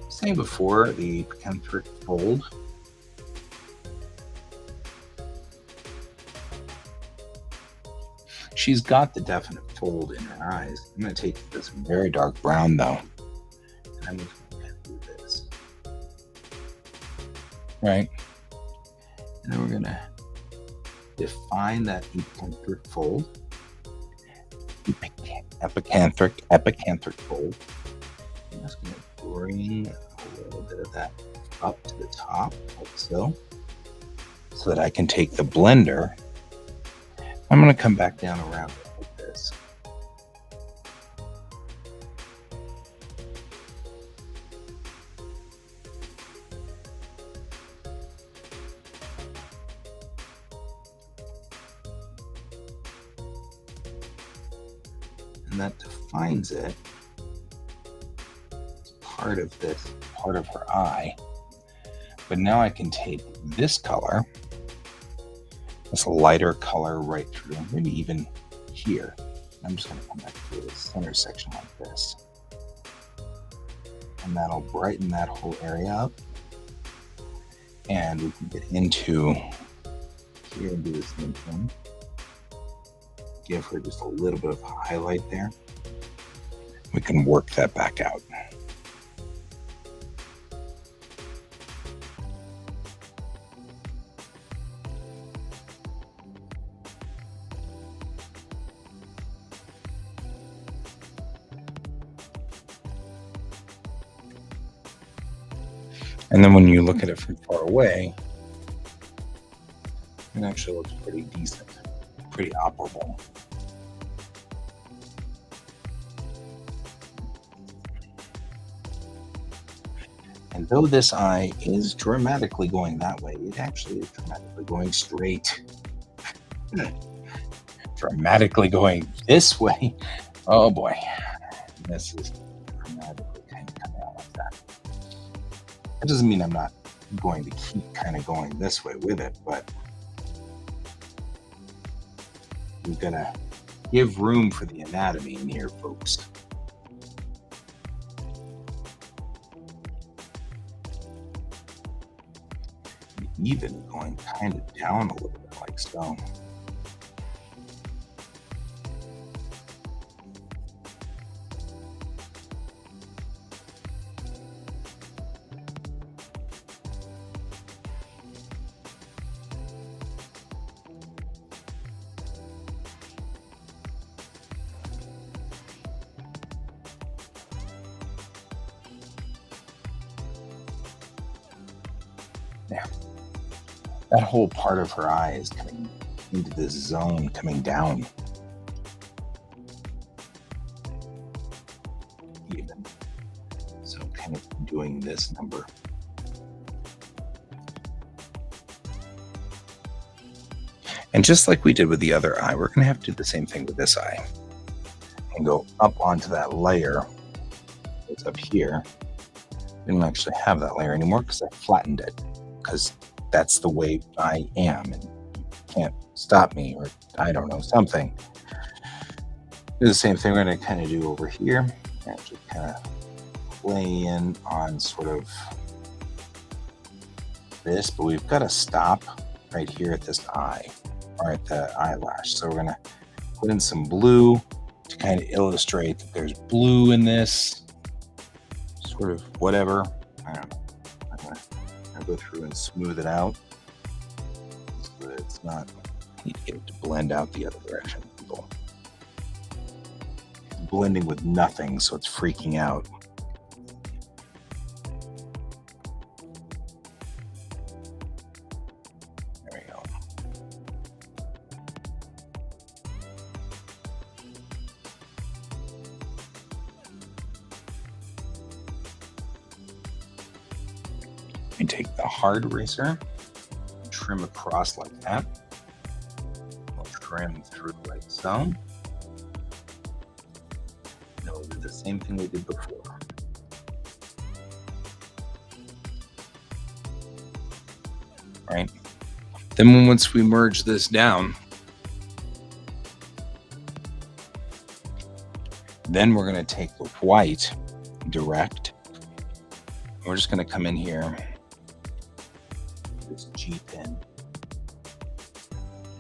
Same before, the concentric fold. She's got the definite fold in her eyes. I'm going to take this very dark brown though, and I'm just going to do this. Right? And then we're going to define that epicanthric fold. Epicanthric fold. I'm just going to bring a little bit of that up to the top, like so that I can take the blender. I'm going to come back down around it like this. And that defines it. It's part of this, part of her eye. But now I can take this color, this lighter color right through, maybe even here. I'm just going to come back to the center section like this. And that'll brighten that whole area up. And we can get into here and do the same thing. Give her just a little bit of highlight there. We can work that back out. And then when you look at it from far away, it actually looks pretty decent, pretty operable. And though this eye is dramatically going that way, it actually is dramatically going straight. Dramatically going this way. Oh boy. This is dramatically kind of coming out like that. That doesn't mean I'm not going to keep kind of going this way with it, but we're going to give room for the anatomy in here, folks. Even going kind of down a little bit like so. There. That whole part of her eye is coming into this zone, coming down. Even. So kind of doing this number. And just like we did with the other eye, we're going to have to do the same thing with this eye. And go up onto that layer that's up here. We don't actually have that layer anymore because I flattened it. Because that's the way I am, and you can't stop me, or I don't know, something. Do the same thing we're going to kind of do over here. Actually kind of play in on sort of this, but we've got to stop right here at this eye, or at the eyelash. So we're going to put in some blue to kind of illustrate that there's blue in this, sort of whatever. I don't know. I'll go through and smooth it out so that it's not, I need to get it to blend out the other direction. People. It's blending with nothing, so it's freaking out. There we go. You take the hard eraser, trim across like that. We'll trim through like so. Now we'll do the same thing we did before. Right? Then once we merge this down, then we're going to take the white direct. We're just going to come in here. This G pin,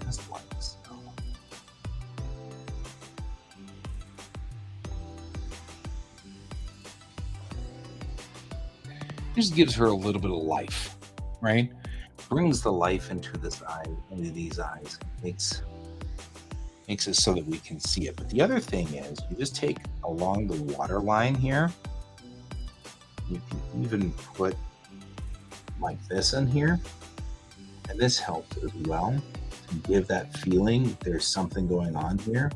just like so. Just gives her a little bit of life, right? Brings the life into this eye, into these eyes. Makes it so that we can see it. But the other thing is, you just take along the water line here. You can even put like this in here. And this helps as well to give that feeling there's something going on here.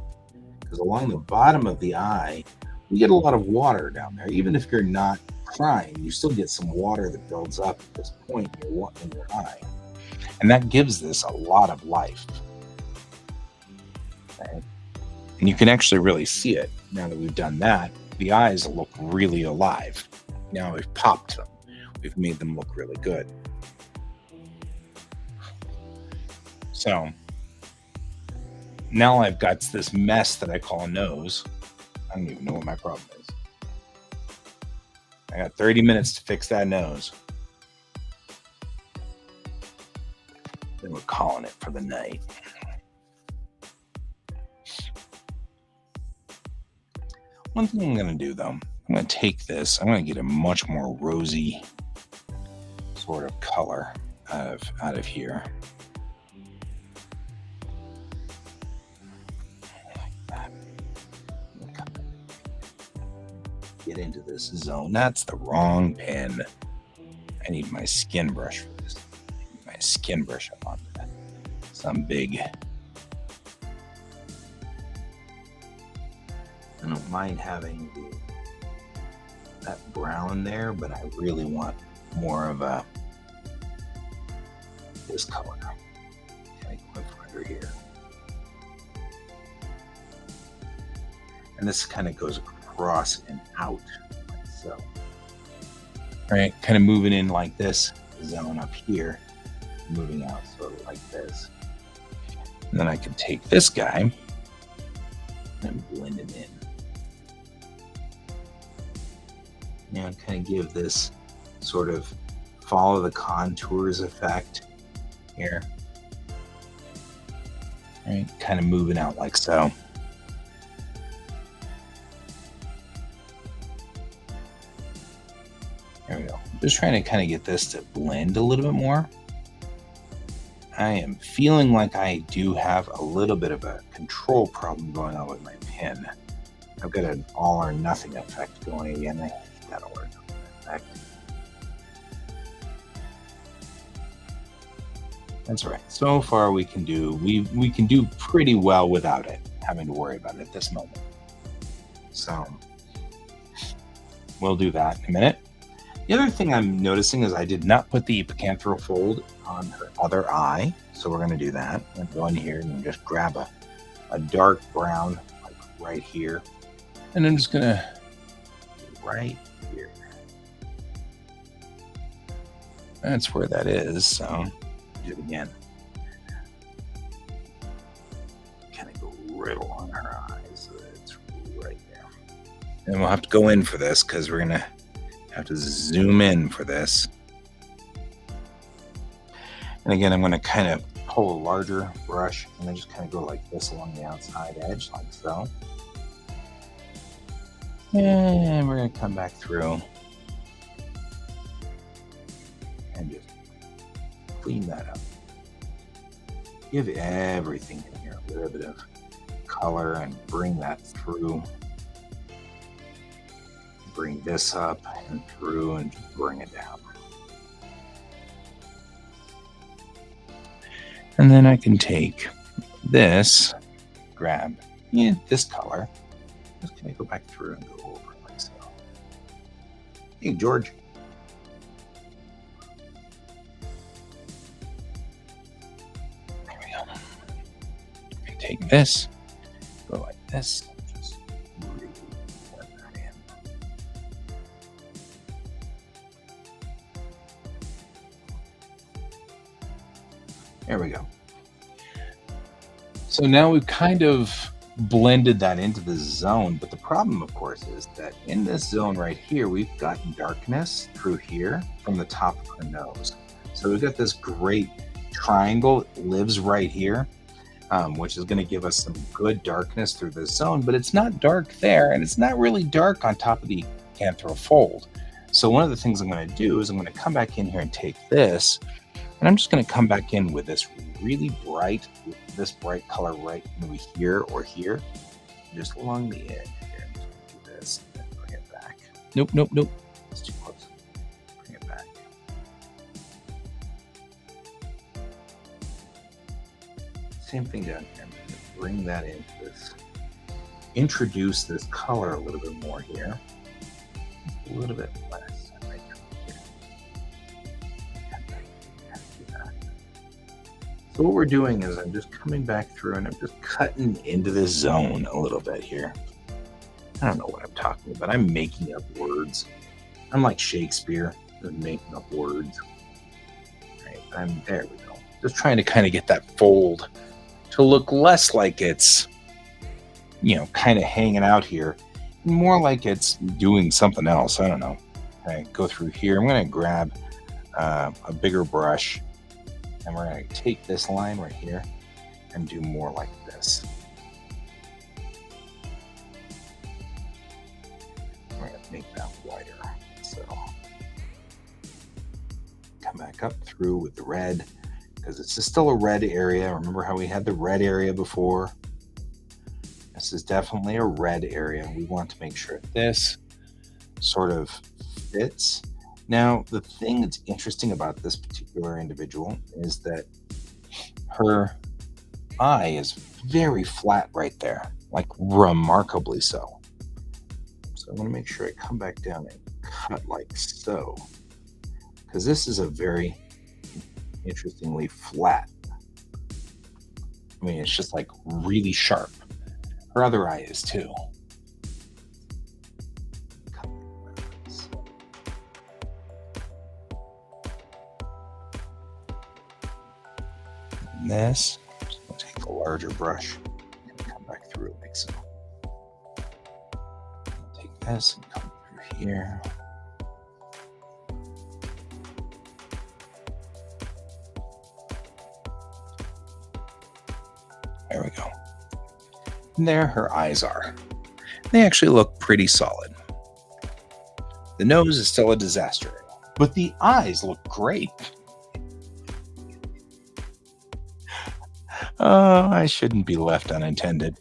Because along the bottom of the eye, we get a lot of water down there. Even if you're not crying, you still get some water that builds up at this point in your eye. And that gives this a lot of life. Okay? And you can actually really see it now that we've done that. The eyes look really alive. Now we've popped them. We've made them look really good. So now I've got this mess that I call a nose. I don't even know what my problem is. I got 30 minutes to fix that nose. Then we're calling it for the night. One thing I'm going to do, though, I'm going to take this. I'm going to get a much more rosy sort of color out of here. Get into this zone. That's the wrong pen. I need my skin brush for this. My skin brush up onto that. Some big. I don't mind having that brown there, but I really want more of this color. Kind of going from under here. And this kind of goes across and out like so. Right, kind of moving in like this zone up here, moving out sort of like this. And then I can take this guy and blend him in. And kind of give this sort of follow the contours effect here. Right, kind of moving out like so. There we go. Just trying to kind of get this to blend a little bit more. I am feeling like I do have a little bit of a control problem going on with my pen. I've got an all or nothing effect going again. I hate that all or nothing effect. That's all right. So far we can do pretty well without it, having to worry about it at this moment. So we'll do that in a minute. The other thing I'm noticing is I did not put the epicantral fold on her other eye. So we're going to do that. I'm going to go in here and just grab a dark brown, like right here. And I'm just going to right here. That's where that is. So do it again. Kind of go riddle on her eyes. So it's right there. And we'll have to go in for this because we're going to have to zoom in for this. And again, I'm going to kind of pull a larger brush and then just kind of go like this along the outside edge, like so. And we're going to come back through and just clean that up. Give everything in here a little bit of color and bring that through. Bring this up and through and bring it down. And then I can take this, grab this color, just kind of go back through and go over it like so. Hey, George. There we go. I can take this, go like this. There we go. So now we've kind of blended that into the zone, but the problem, of course, is that in this zone right here, we've got darkness through here from the top of her nose. So we've got this great triangle that lives right here, which is going to give us some good darkness through this zone, but it's not dark there, and it's not really dark on top of the epicantral fold. So one of the things I'm going to do is I'm going to come back in here and take this, and I'm just going to come back in with this really bright, this bright color right maybe here or here, just along the edge here. I'm just going to do this and bring it back. Nope. It's too close. Bring it back. Same thing down here. I'm going to bring that into this. Introduce this color a little bit more here. A little bit less. So what we're doing is I'm just coming back through and I'm just cutting into this zone a little bit here. I don't know what I'm talking about. I'm making up words. I'm like Shakespeare, just making up words. Right, there we go. Just trying to kind of get that fold to look less like it's, kind of hanging out here, more like it's doing something else. I don't know. Okay, go through here. I'm going to grab a bigger brush. And we're going to take this line right here and do more like this. We're going to make that wider. So come back up through with the red because it's still a red area. Remember how we had the red area before? This is definitely a red area. We want to make sure this sort of fits. Now, the thing that's interesting about this particular individual is that her eye is very flat right there, like remarkably so. So I'm going to make sure I come back down and cut like so, because this is a very interestingly flat. I mean, it's just like really sharp. Her other eye is too. this. So I'll take the larger brush and come back through it like so. Take this and come through here. There we go. And there her eyes are. They actually look pretty solid. The nose is still a disaster, but the eyes look great. Oh, I shouldn't be left unattended.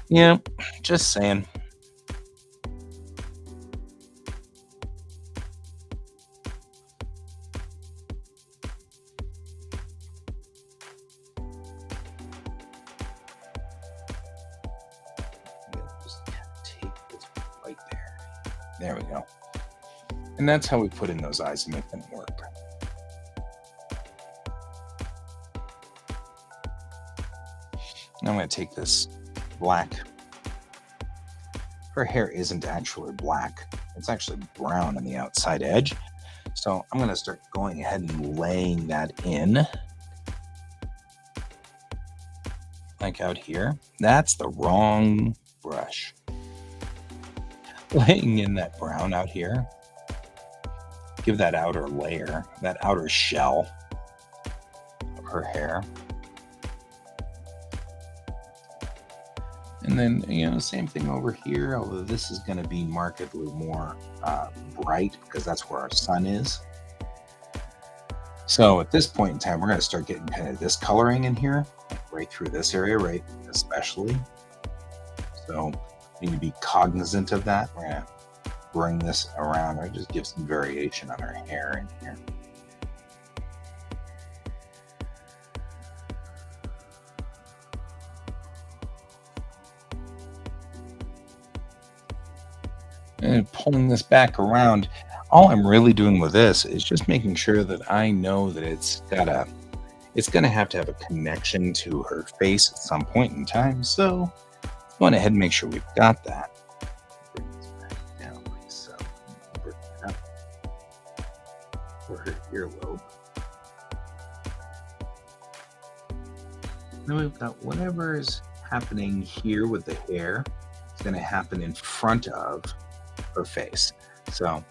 Yeah, just saying. Just take this right there. There we go. And that's how we put in those eyes and make them work. Now I'm going to take this black. Her hair isn't actually black. It's actually brown on the outside edge. So I'm going to start going ahead and laying that in. Like out here. That's the wrong brush. Laying in that brown out here. Give that outer layer, that outer shell of her hair. And then, same thing over here, although this is going to be markedly more bright because that's where our sun is. So at this point in time, we're going to start getting kind of this coloring in here, right through this area, right, especially. So you need to be cognizant of that. We're going to bring this around or just give some variation on our hair in here. And pulling this back around, all I'm really doing with this is just making sure that I know that it's going to have a connection to her face at some point in time. So go ahead and make sure we've got that. Bring this back down like so. Bring it up for her earlobe. Then we've got whatever is happening here with the hair. It's going to happen in front of her face. So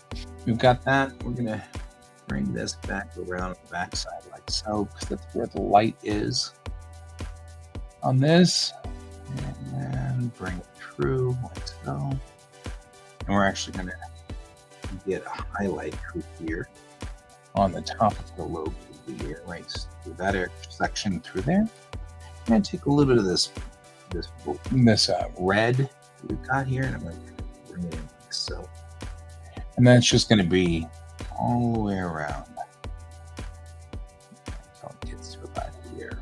we've got that. We're going to bring this back around the backside like so, because that's where the light is on this. And then bring it through like so. And we're actually going to get a highlight through here on the top of the lobe of the ear, right through that section through there. I'm going to take a little bit of this red that we've got here, and I'm going to bring it in like so. And that's just going to be all the way around. So it gets to about here.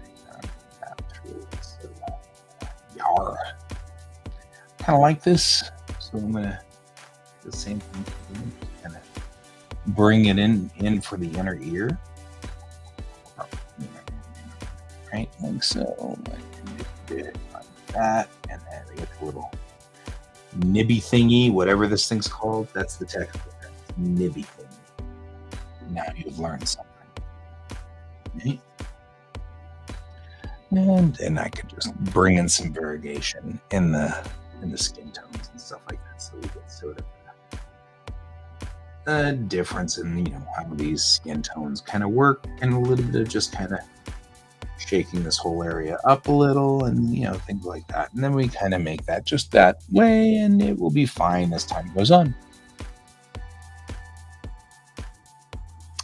Through so yar. Kind of like this. So I'm going to do the same thing. Kind of bring it in for the inner ear. Right, like so. Like that. And then we get the little nibby thingy, whatever this thing's called. That's the technical term. Nibby thingy. Now you've learned something. Okay. And then I could just bring in some variation in the skin tones and stuff like that, so we get sort of a difference in how these skin tones kind of work, and a little bit of just kind of shaking this whole area up a little, and things like that. And then we kind of make that just that way, and it will be fine as time goes on.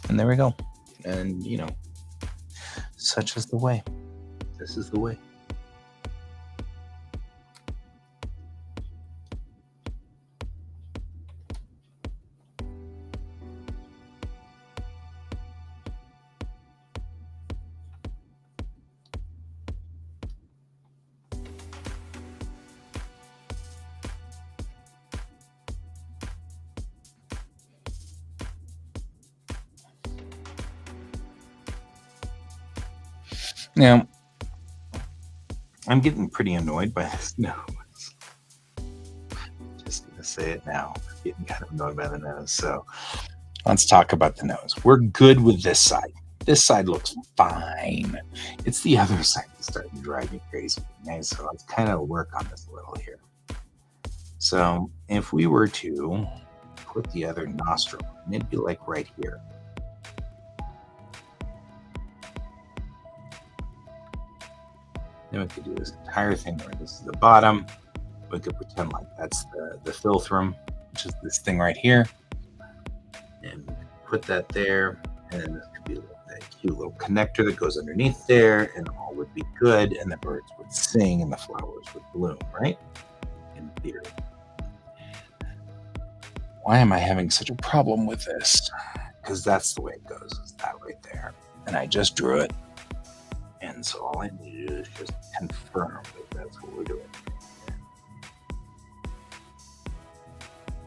And there we go. And such is the way. This is the way. Now, I'm getting pretty annoyed by this nose. Just going to say it now. I'm getting kind of annoyed by the nose. So let's talk about the nose. We're good with this side. This side looks fine. It's the other side that's starting to drive me crazy. Okay, so let's kind of work on this a little here. So if we were to put the other nostril, it'd be like right here. Then we could do this entire thing where this is the bottom. We could pretend like that's the philtrum, which is this thing right here. And put that there. And then this could be that cute little connector that goes underneath there, and all would be good, and the birds would sing and the flowers would bloom, right? In theory. Why am I having such a problem with this? Because that's the way it goes, is that right there. And I just drew it. And so all I need to do is just confirm that that's what we're doing.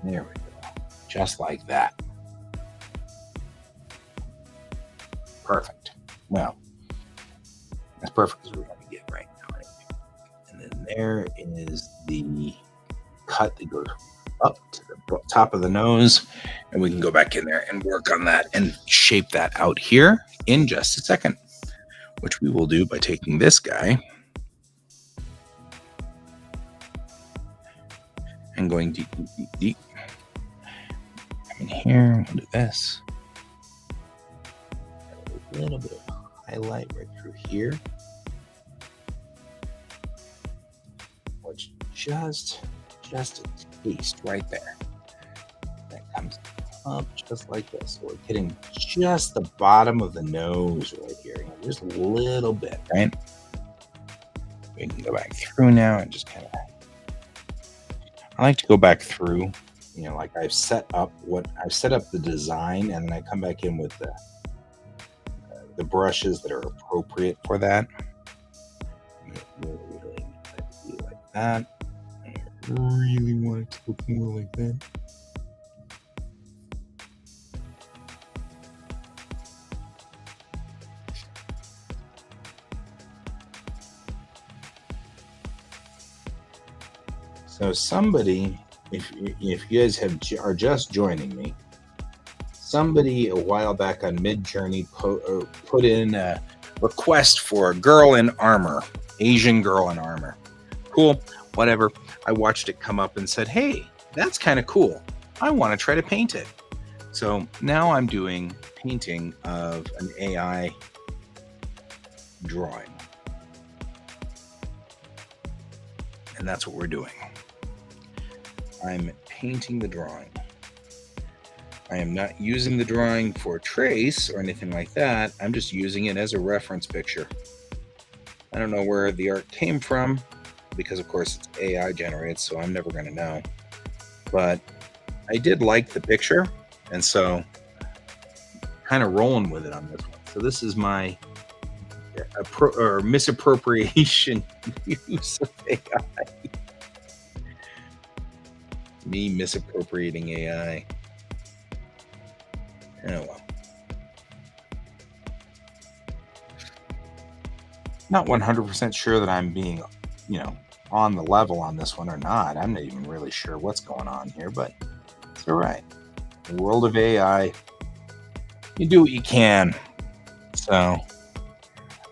There we go. Just like that. Perfect. Well, as perfect as we're going to get right now. And then there is the cut that goes up to the top of the nose, and we can go back in there and work on that and shape that out here in just a second, which we will do by taking this guy and going deep. Come in here, we'll do this. A little bit of highlight right through here, which just a taste right there. That comes up just like this. So we're getting just the bottom of the nose right here, just a little bit, right? We can go back through now and just kind of. I like to go back through. Like I've set up the design, and then I come back in with the brushes that are appropriate for that. Really be like that. I really want it to look more like that. So somebody, if you guys are just joining me, somebody a while back on Midjourney put in a request for a girl in armor, Asian girl in armor. Cool, whatever. I watched it come up and said, hey, that's kind of cool. I want to try to paint it. So now I'm doing painting of an AI drawing. And that's what we're doing. I'm painting the drawing. I am not using the drawing for trace or anything like that. I'm just using it as a reference picture. I don't know where the art came from because, of course, it's AI generated, so I'm never going to know. But I did like the picture, and so kind of rolling with it on this one. So this is my misappropriation use of AI. Me misappropriating AI. Oh well. Not 100% sure that I'm being, on the level on this one or not. I'm not even really sure what's going on here, but it's all right. The world of AI, you do what you can. So,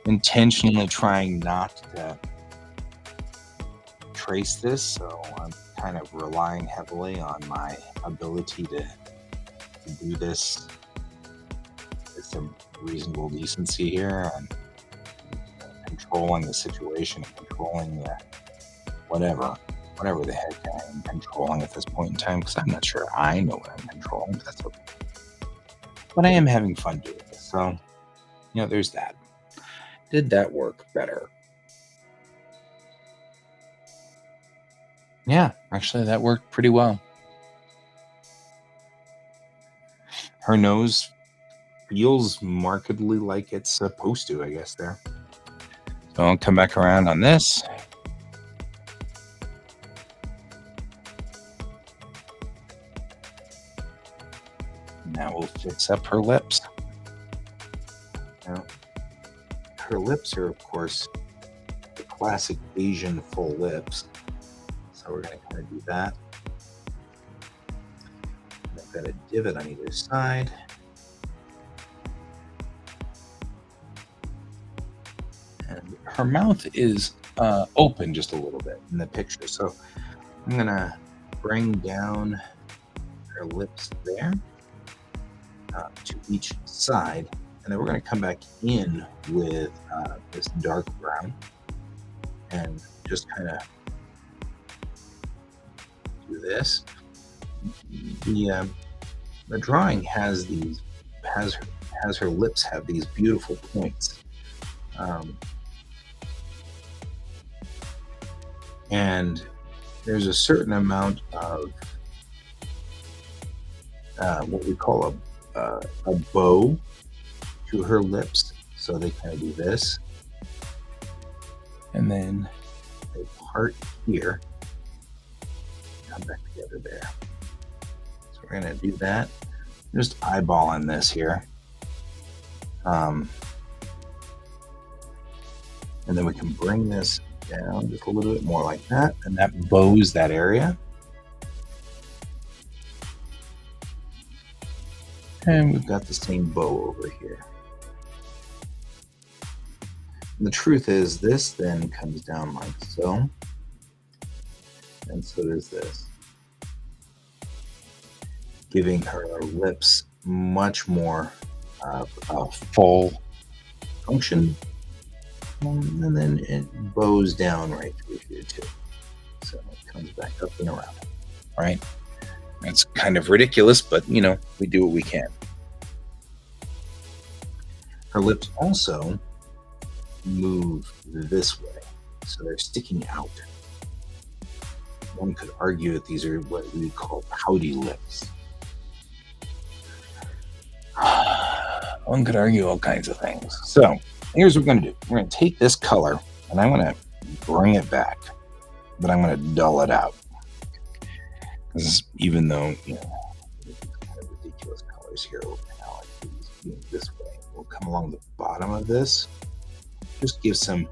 intentionally trying not to trace this, so I'm kind of relying heavily on my ability to do this with some reasonable decency here and controlling the situation and controlling the whatever the heck I'm controlling at this point in time, because I'm not sure I know what I'm controlling, but that's okay. But I am having fun doing this, so there's that. Did that work better? Yeah, actually that worked pretty well. Her nose feels markedly like it's supposed to, I guess, there. So I'll come back around on this. Now we'll fix up her lips. Now, her lips are, of course, the classic Asian full lips. So we're going to kind of do that. I've got a divot on either side. And her mouth is open just a little bit in the picture. So I'm going to bring down her lips there to each side. And then we're going to come back in with this dark brown and just kind of do this. The drawing has her lips have these beautiful points, and there's a certain amount of what we call a bow to her lips, so they kind of do this, and then they part here, come back together there. So we're going to do that. Just eyeballing this here. And then we can bring this down just a little bit more like that, and that bows that area. And we've got the same bow over here. And the truth is, this then comes down like so, and so does this, giving her lips much more of a full function. And then it bows down right through here too. So it comes back up and around. All right. That's kind of ridiculous, but we do what we can. Her lips also move this way, so they're sticking out. One could argue that these are what we call pouty lips. One could argue all kinds of things. So here's what we're going to do. We're going to take this color, and I'm going to bring it back, but I'm going to dull it out. Because even though, these kind of ridiculous colors here, we'll kind of like these being this way. We'll come along the bottom of this. Just give some,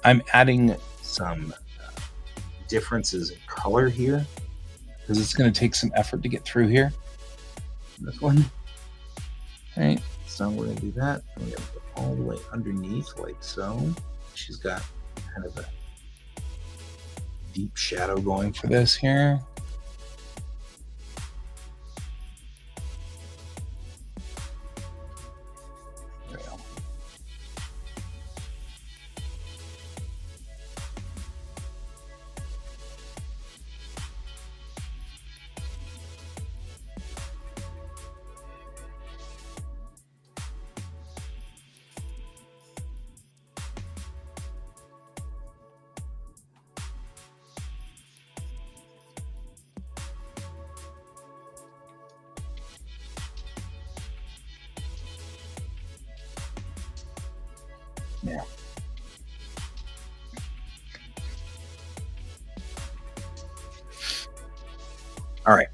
I'm adding some differences in color here, because it's going to take some effort to get through here. This one. All right, so we're going to do that. We're going to go all the way underneath like so. She's got kind of a deep shadow going for this here. There we go. Yeah. All right.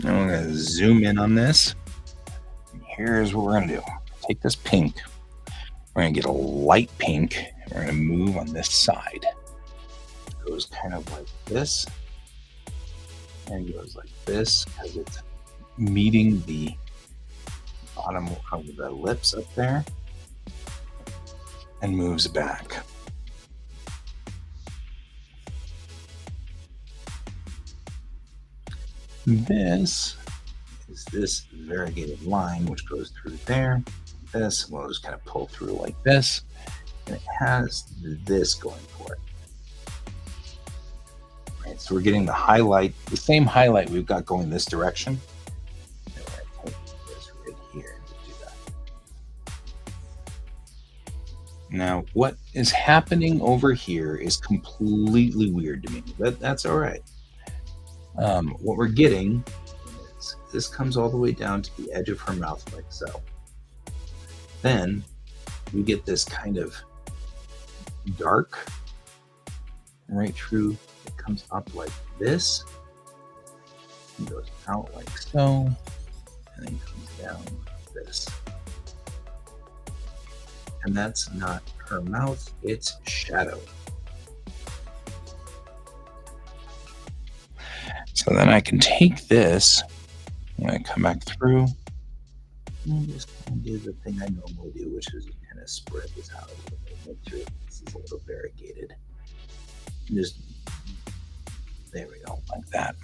Now we're going to zoom in on this. Here's what we're going to do. Take this pink. We're going to get a light pink. And we're going to move on this side. It goes kind of like this. And it goes like this because it's meeting the bottom of the lips up there. And moves back. This is this variegated line which goes through there. This we'll just kind of pull through like this, and it has this going for it. Right, so we're getting the highlight, the same highlight we've got going this direction. And we're going to take this right here to do that. Now, what is happening over here is completely weird to me, but that's all right. What we're getting is this comes all the way down to the edge of her mouth like so. Then we get this kind of dark right through. It comes up like this and goes out like so, and then comes down like this. And that's not her mouth, it's shadow. So then I can take this and I come back through And just kind of do the thing I normally do, which is kind of spread this out a little bit, make sure this is a little variegated. Just there we go, like that.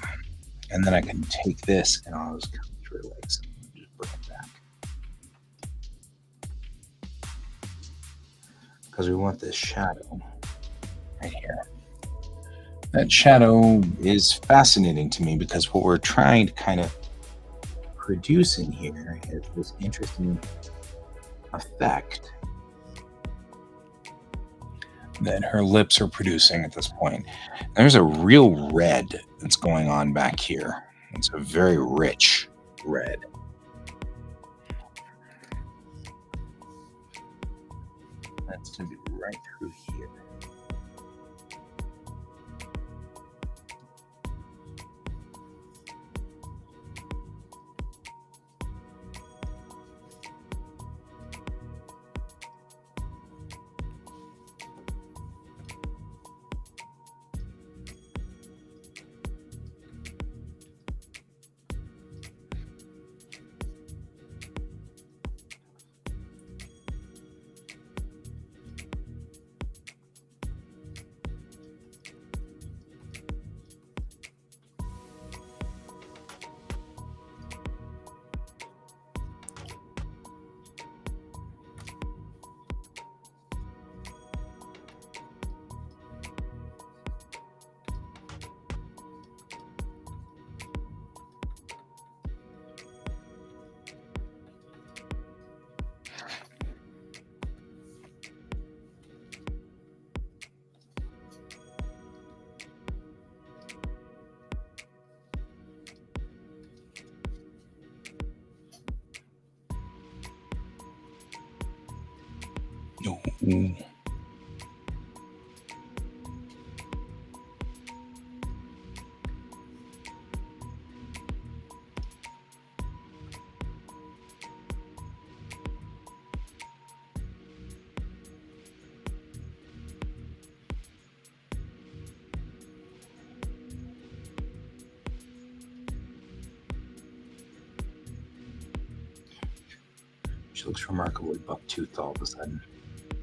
And then I can take this and I'll just come through like so, and just bring it back. Because we want this shadow right here. That shadow is fascinating to me because what we're trying to kind of produce in here is this interesting effect that her lips are producing at this point. There's a real red that's going on back here. It's a very rich red. That's going to be right through here. Ooh. She looks remarkably buck-toothed all of a sudden.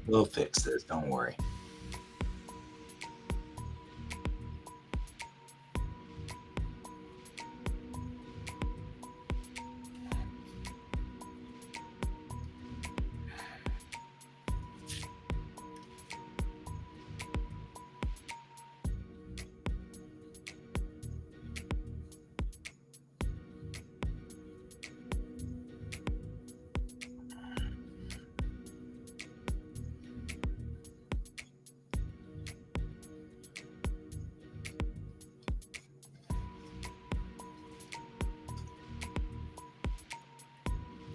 We'll fix this, don't worry.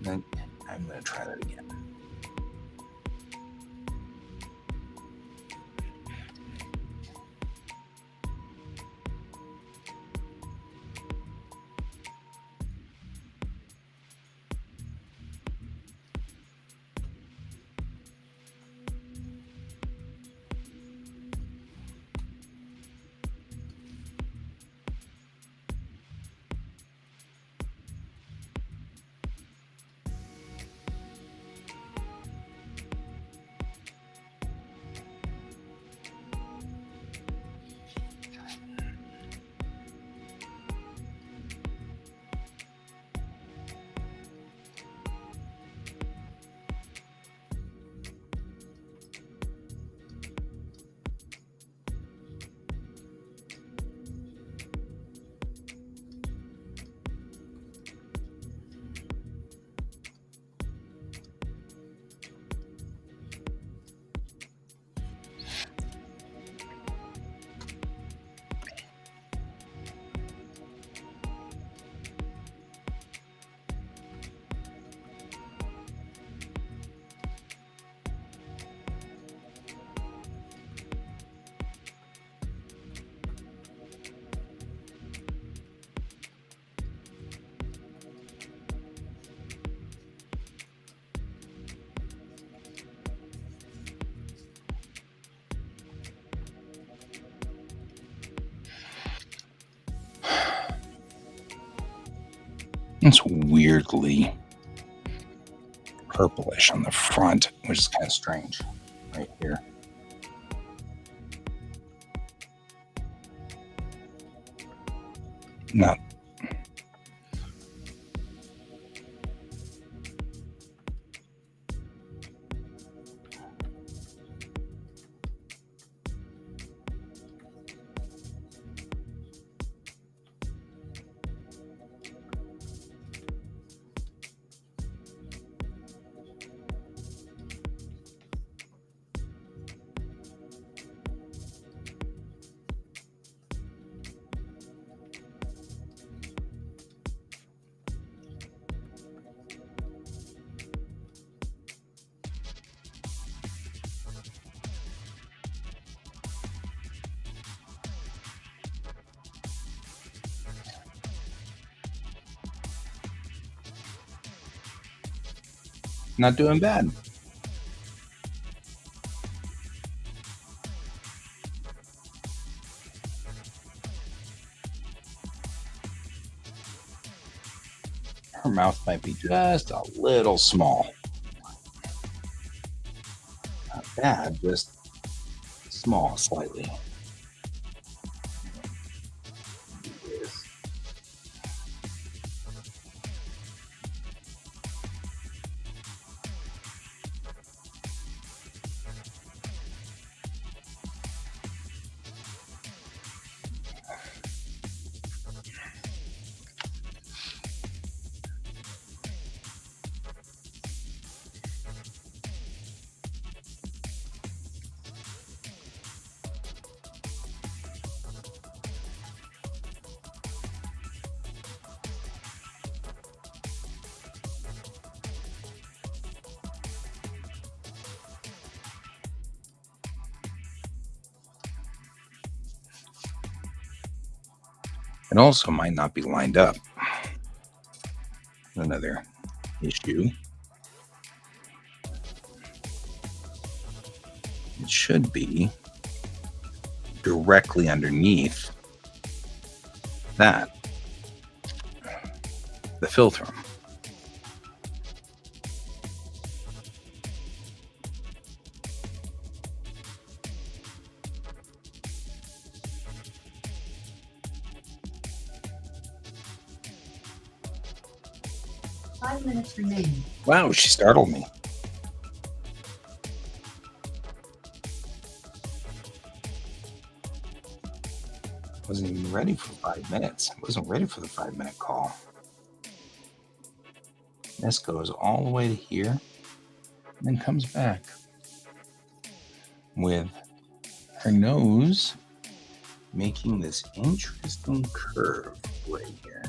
Then I'm going to try that again. It's weirdly purplish on the front, which is kind of strange right here. Not not doing bad. Her mouth might be just a little small. Not bad, just small slightly. It also might not be lined up. Another issue. It should be directly underneath that, the filter. Minutes remaining. Wow, she startled me. Wasn't even ready for 5 minutes. I wasn't ready for the 5-minute call. This goes all the way to here and then comes back with her nose making this interesting curve right here.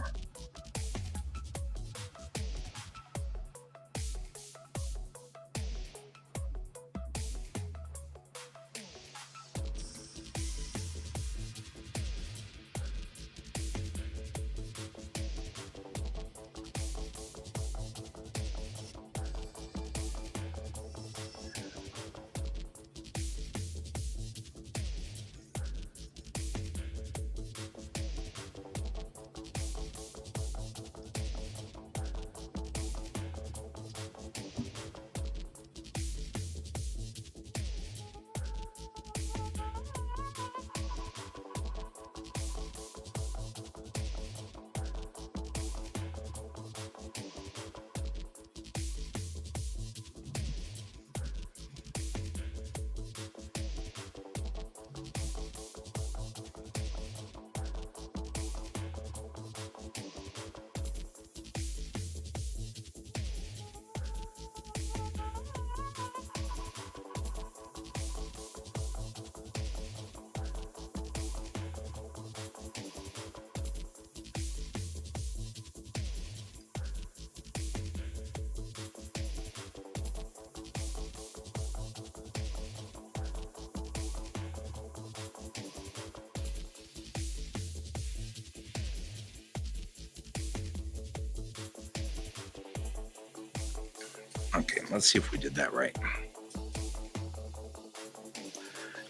Okay, let's see if we did that right.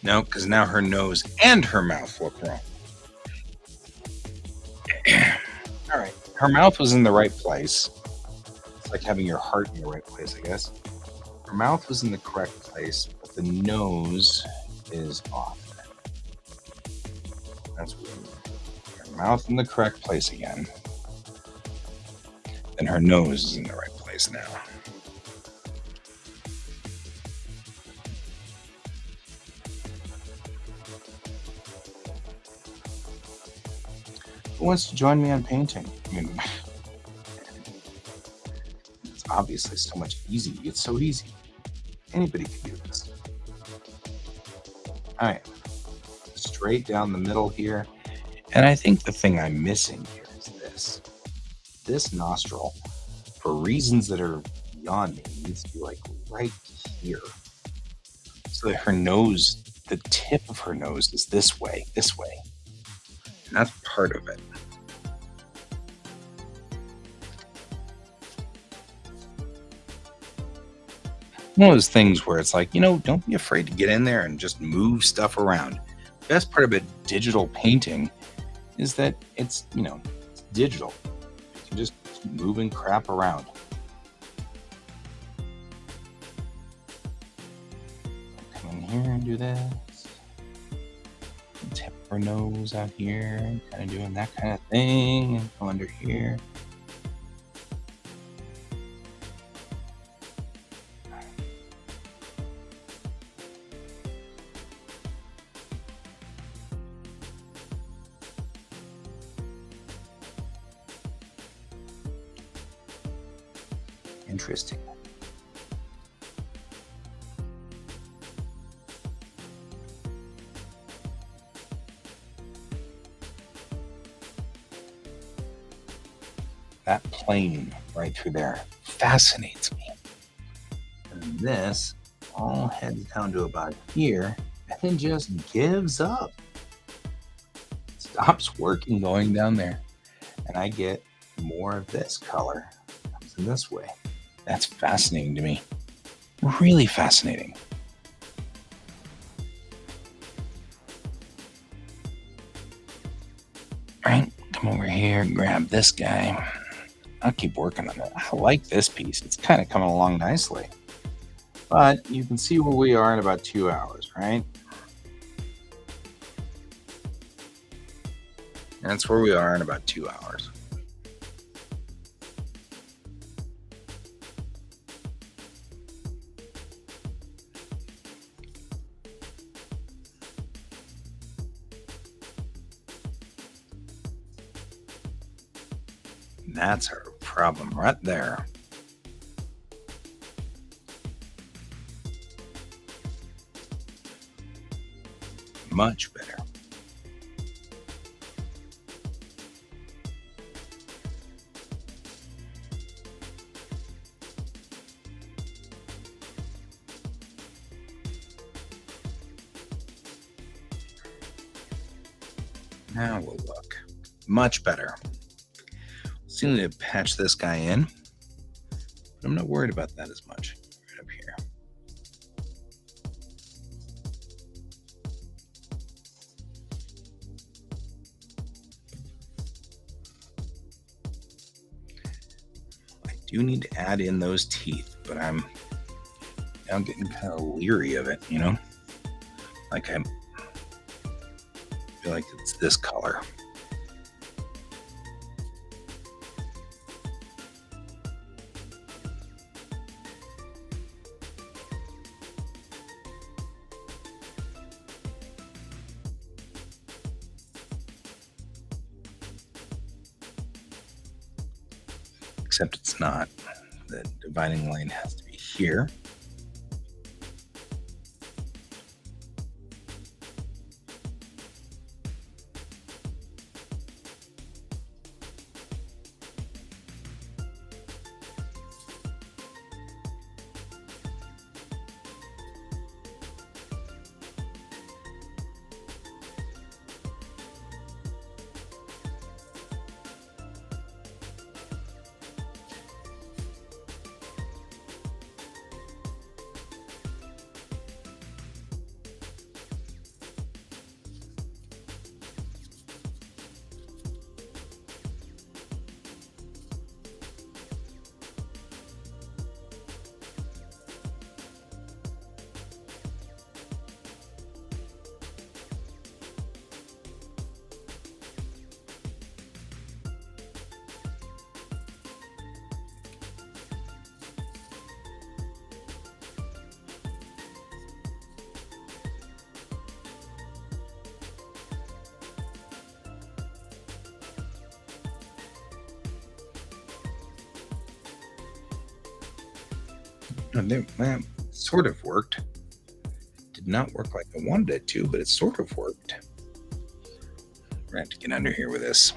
No, because now her nose and her mouth look wrong. All right, her mouth was in the right place. like having your heart in the right place, I guess. Her mouth was in the correct place, but the nose is off. That's weird. Her mouth in the correct place again. And her nose is in the right place now. Who wants to join me on painting? I mean, it's obviously so much easy. It's so easy. Anybody can do this. All right. Straight down the middle here. And I think the thing I'm missing here is this. This nostril, for reasons that are beyond me, needs to be like right here. So that her nose, the tip of her nose is this way. And that's part of it. One of those things where it's like, don't be afraid to get in there and just move stuff around. The best part about digital painting is that it's digital. You can just keep moving crap around. Come in here and do this. Tip her nose out here, kind of doing that kind of thing, and go under here. Interesting. That plane right through there fascinates me. And this all heads down to about here and then just gives up. Stops working going down there. And I get more of this color. Comes in this way. That's fascinating to me. Really fascinating. Right, come over here, grab this guy. I'll keep working on it. I like this piece. It's kind of coming along nicely. But you can see where we are in about 2 hours, right? That's where we are in about 2 hours. That's our problem right there. Much better. Now we'll look. Much better. Still need to patch this guy in, but I'm not worried about that as much. Right up here. I do need to add in those teeth, but I'm now getting kind of leery of it, Like I feel like it's this color. Except it's not. The dividing line has to be here. And well, sort of worked. Did not work like I wanted it to, but it sort of worked. We're gonna have to get under here with this.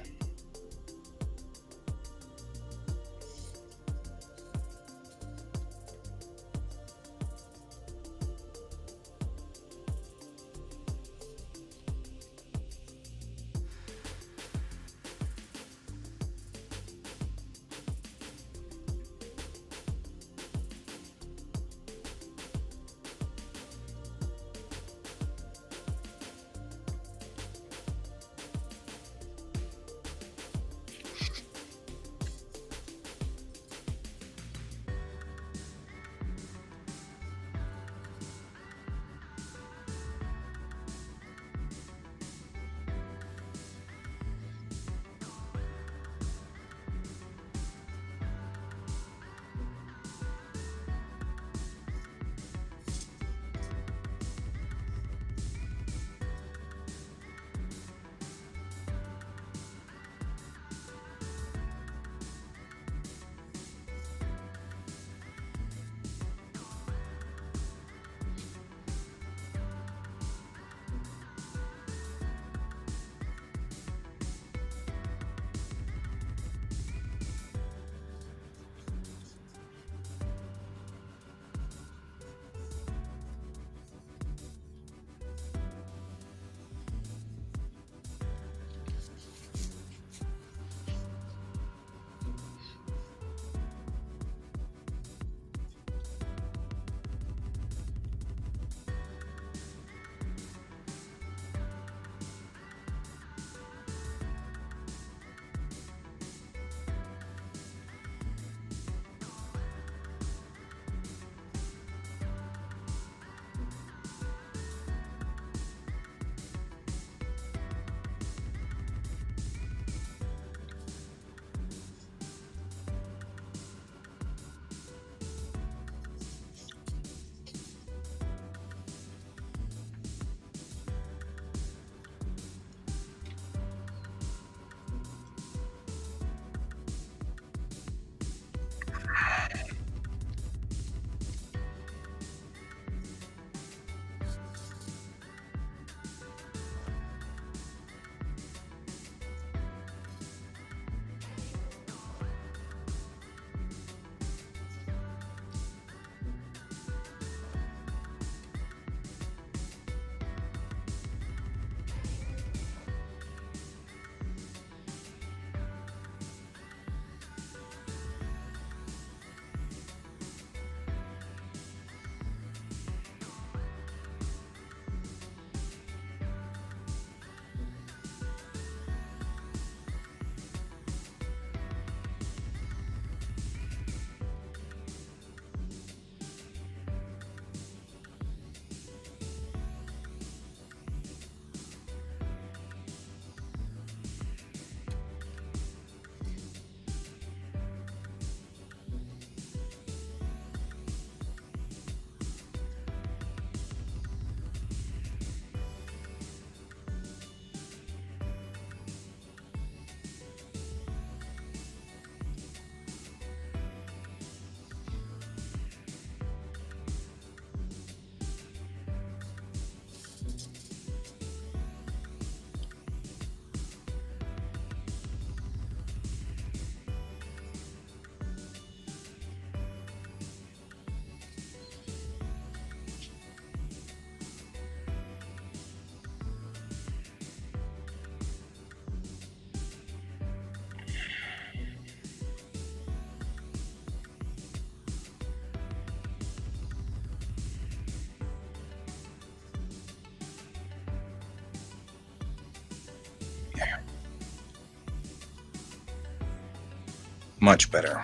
Much better.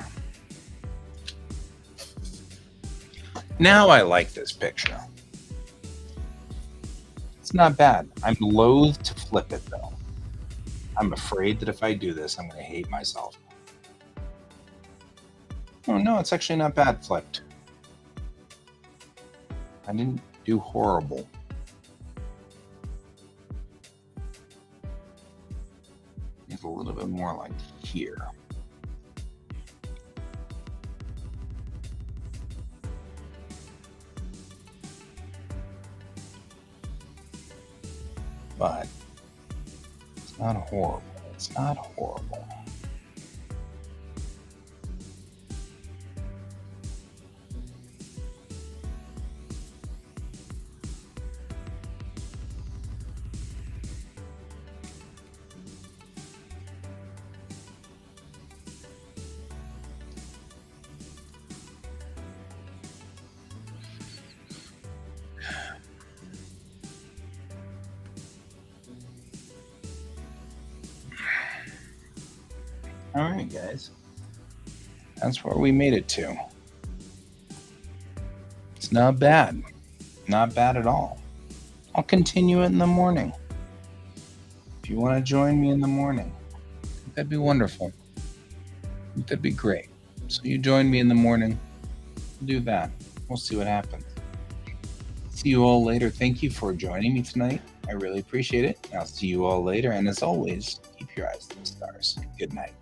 Now I like this picture. It's not bad. I'm loath to flip it, though. I'm afraid that if I do this, I'm going to hate myself. Oh, no, it's actually not bad flipped. I didn't do horrible. It's a little bit more like here. but it's not horrible. It's not horrible. All right, guys. That's where we made it to. It's not bad. Not bad at all. I'll continue it in the morning. If you want to join me in the morning, that'd be wonderful. That'd be great. So you join me in the morning. We'll do that. We'll see what happens. See you all later. Thank you for joining me tonight. I really appreciate it. I'll see you all later. And as always, keep your eyes to the stars. Good night.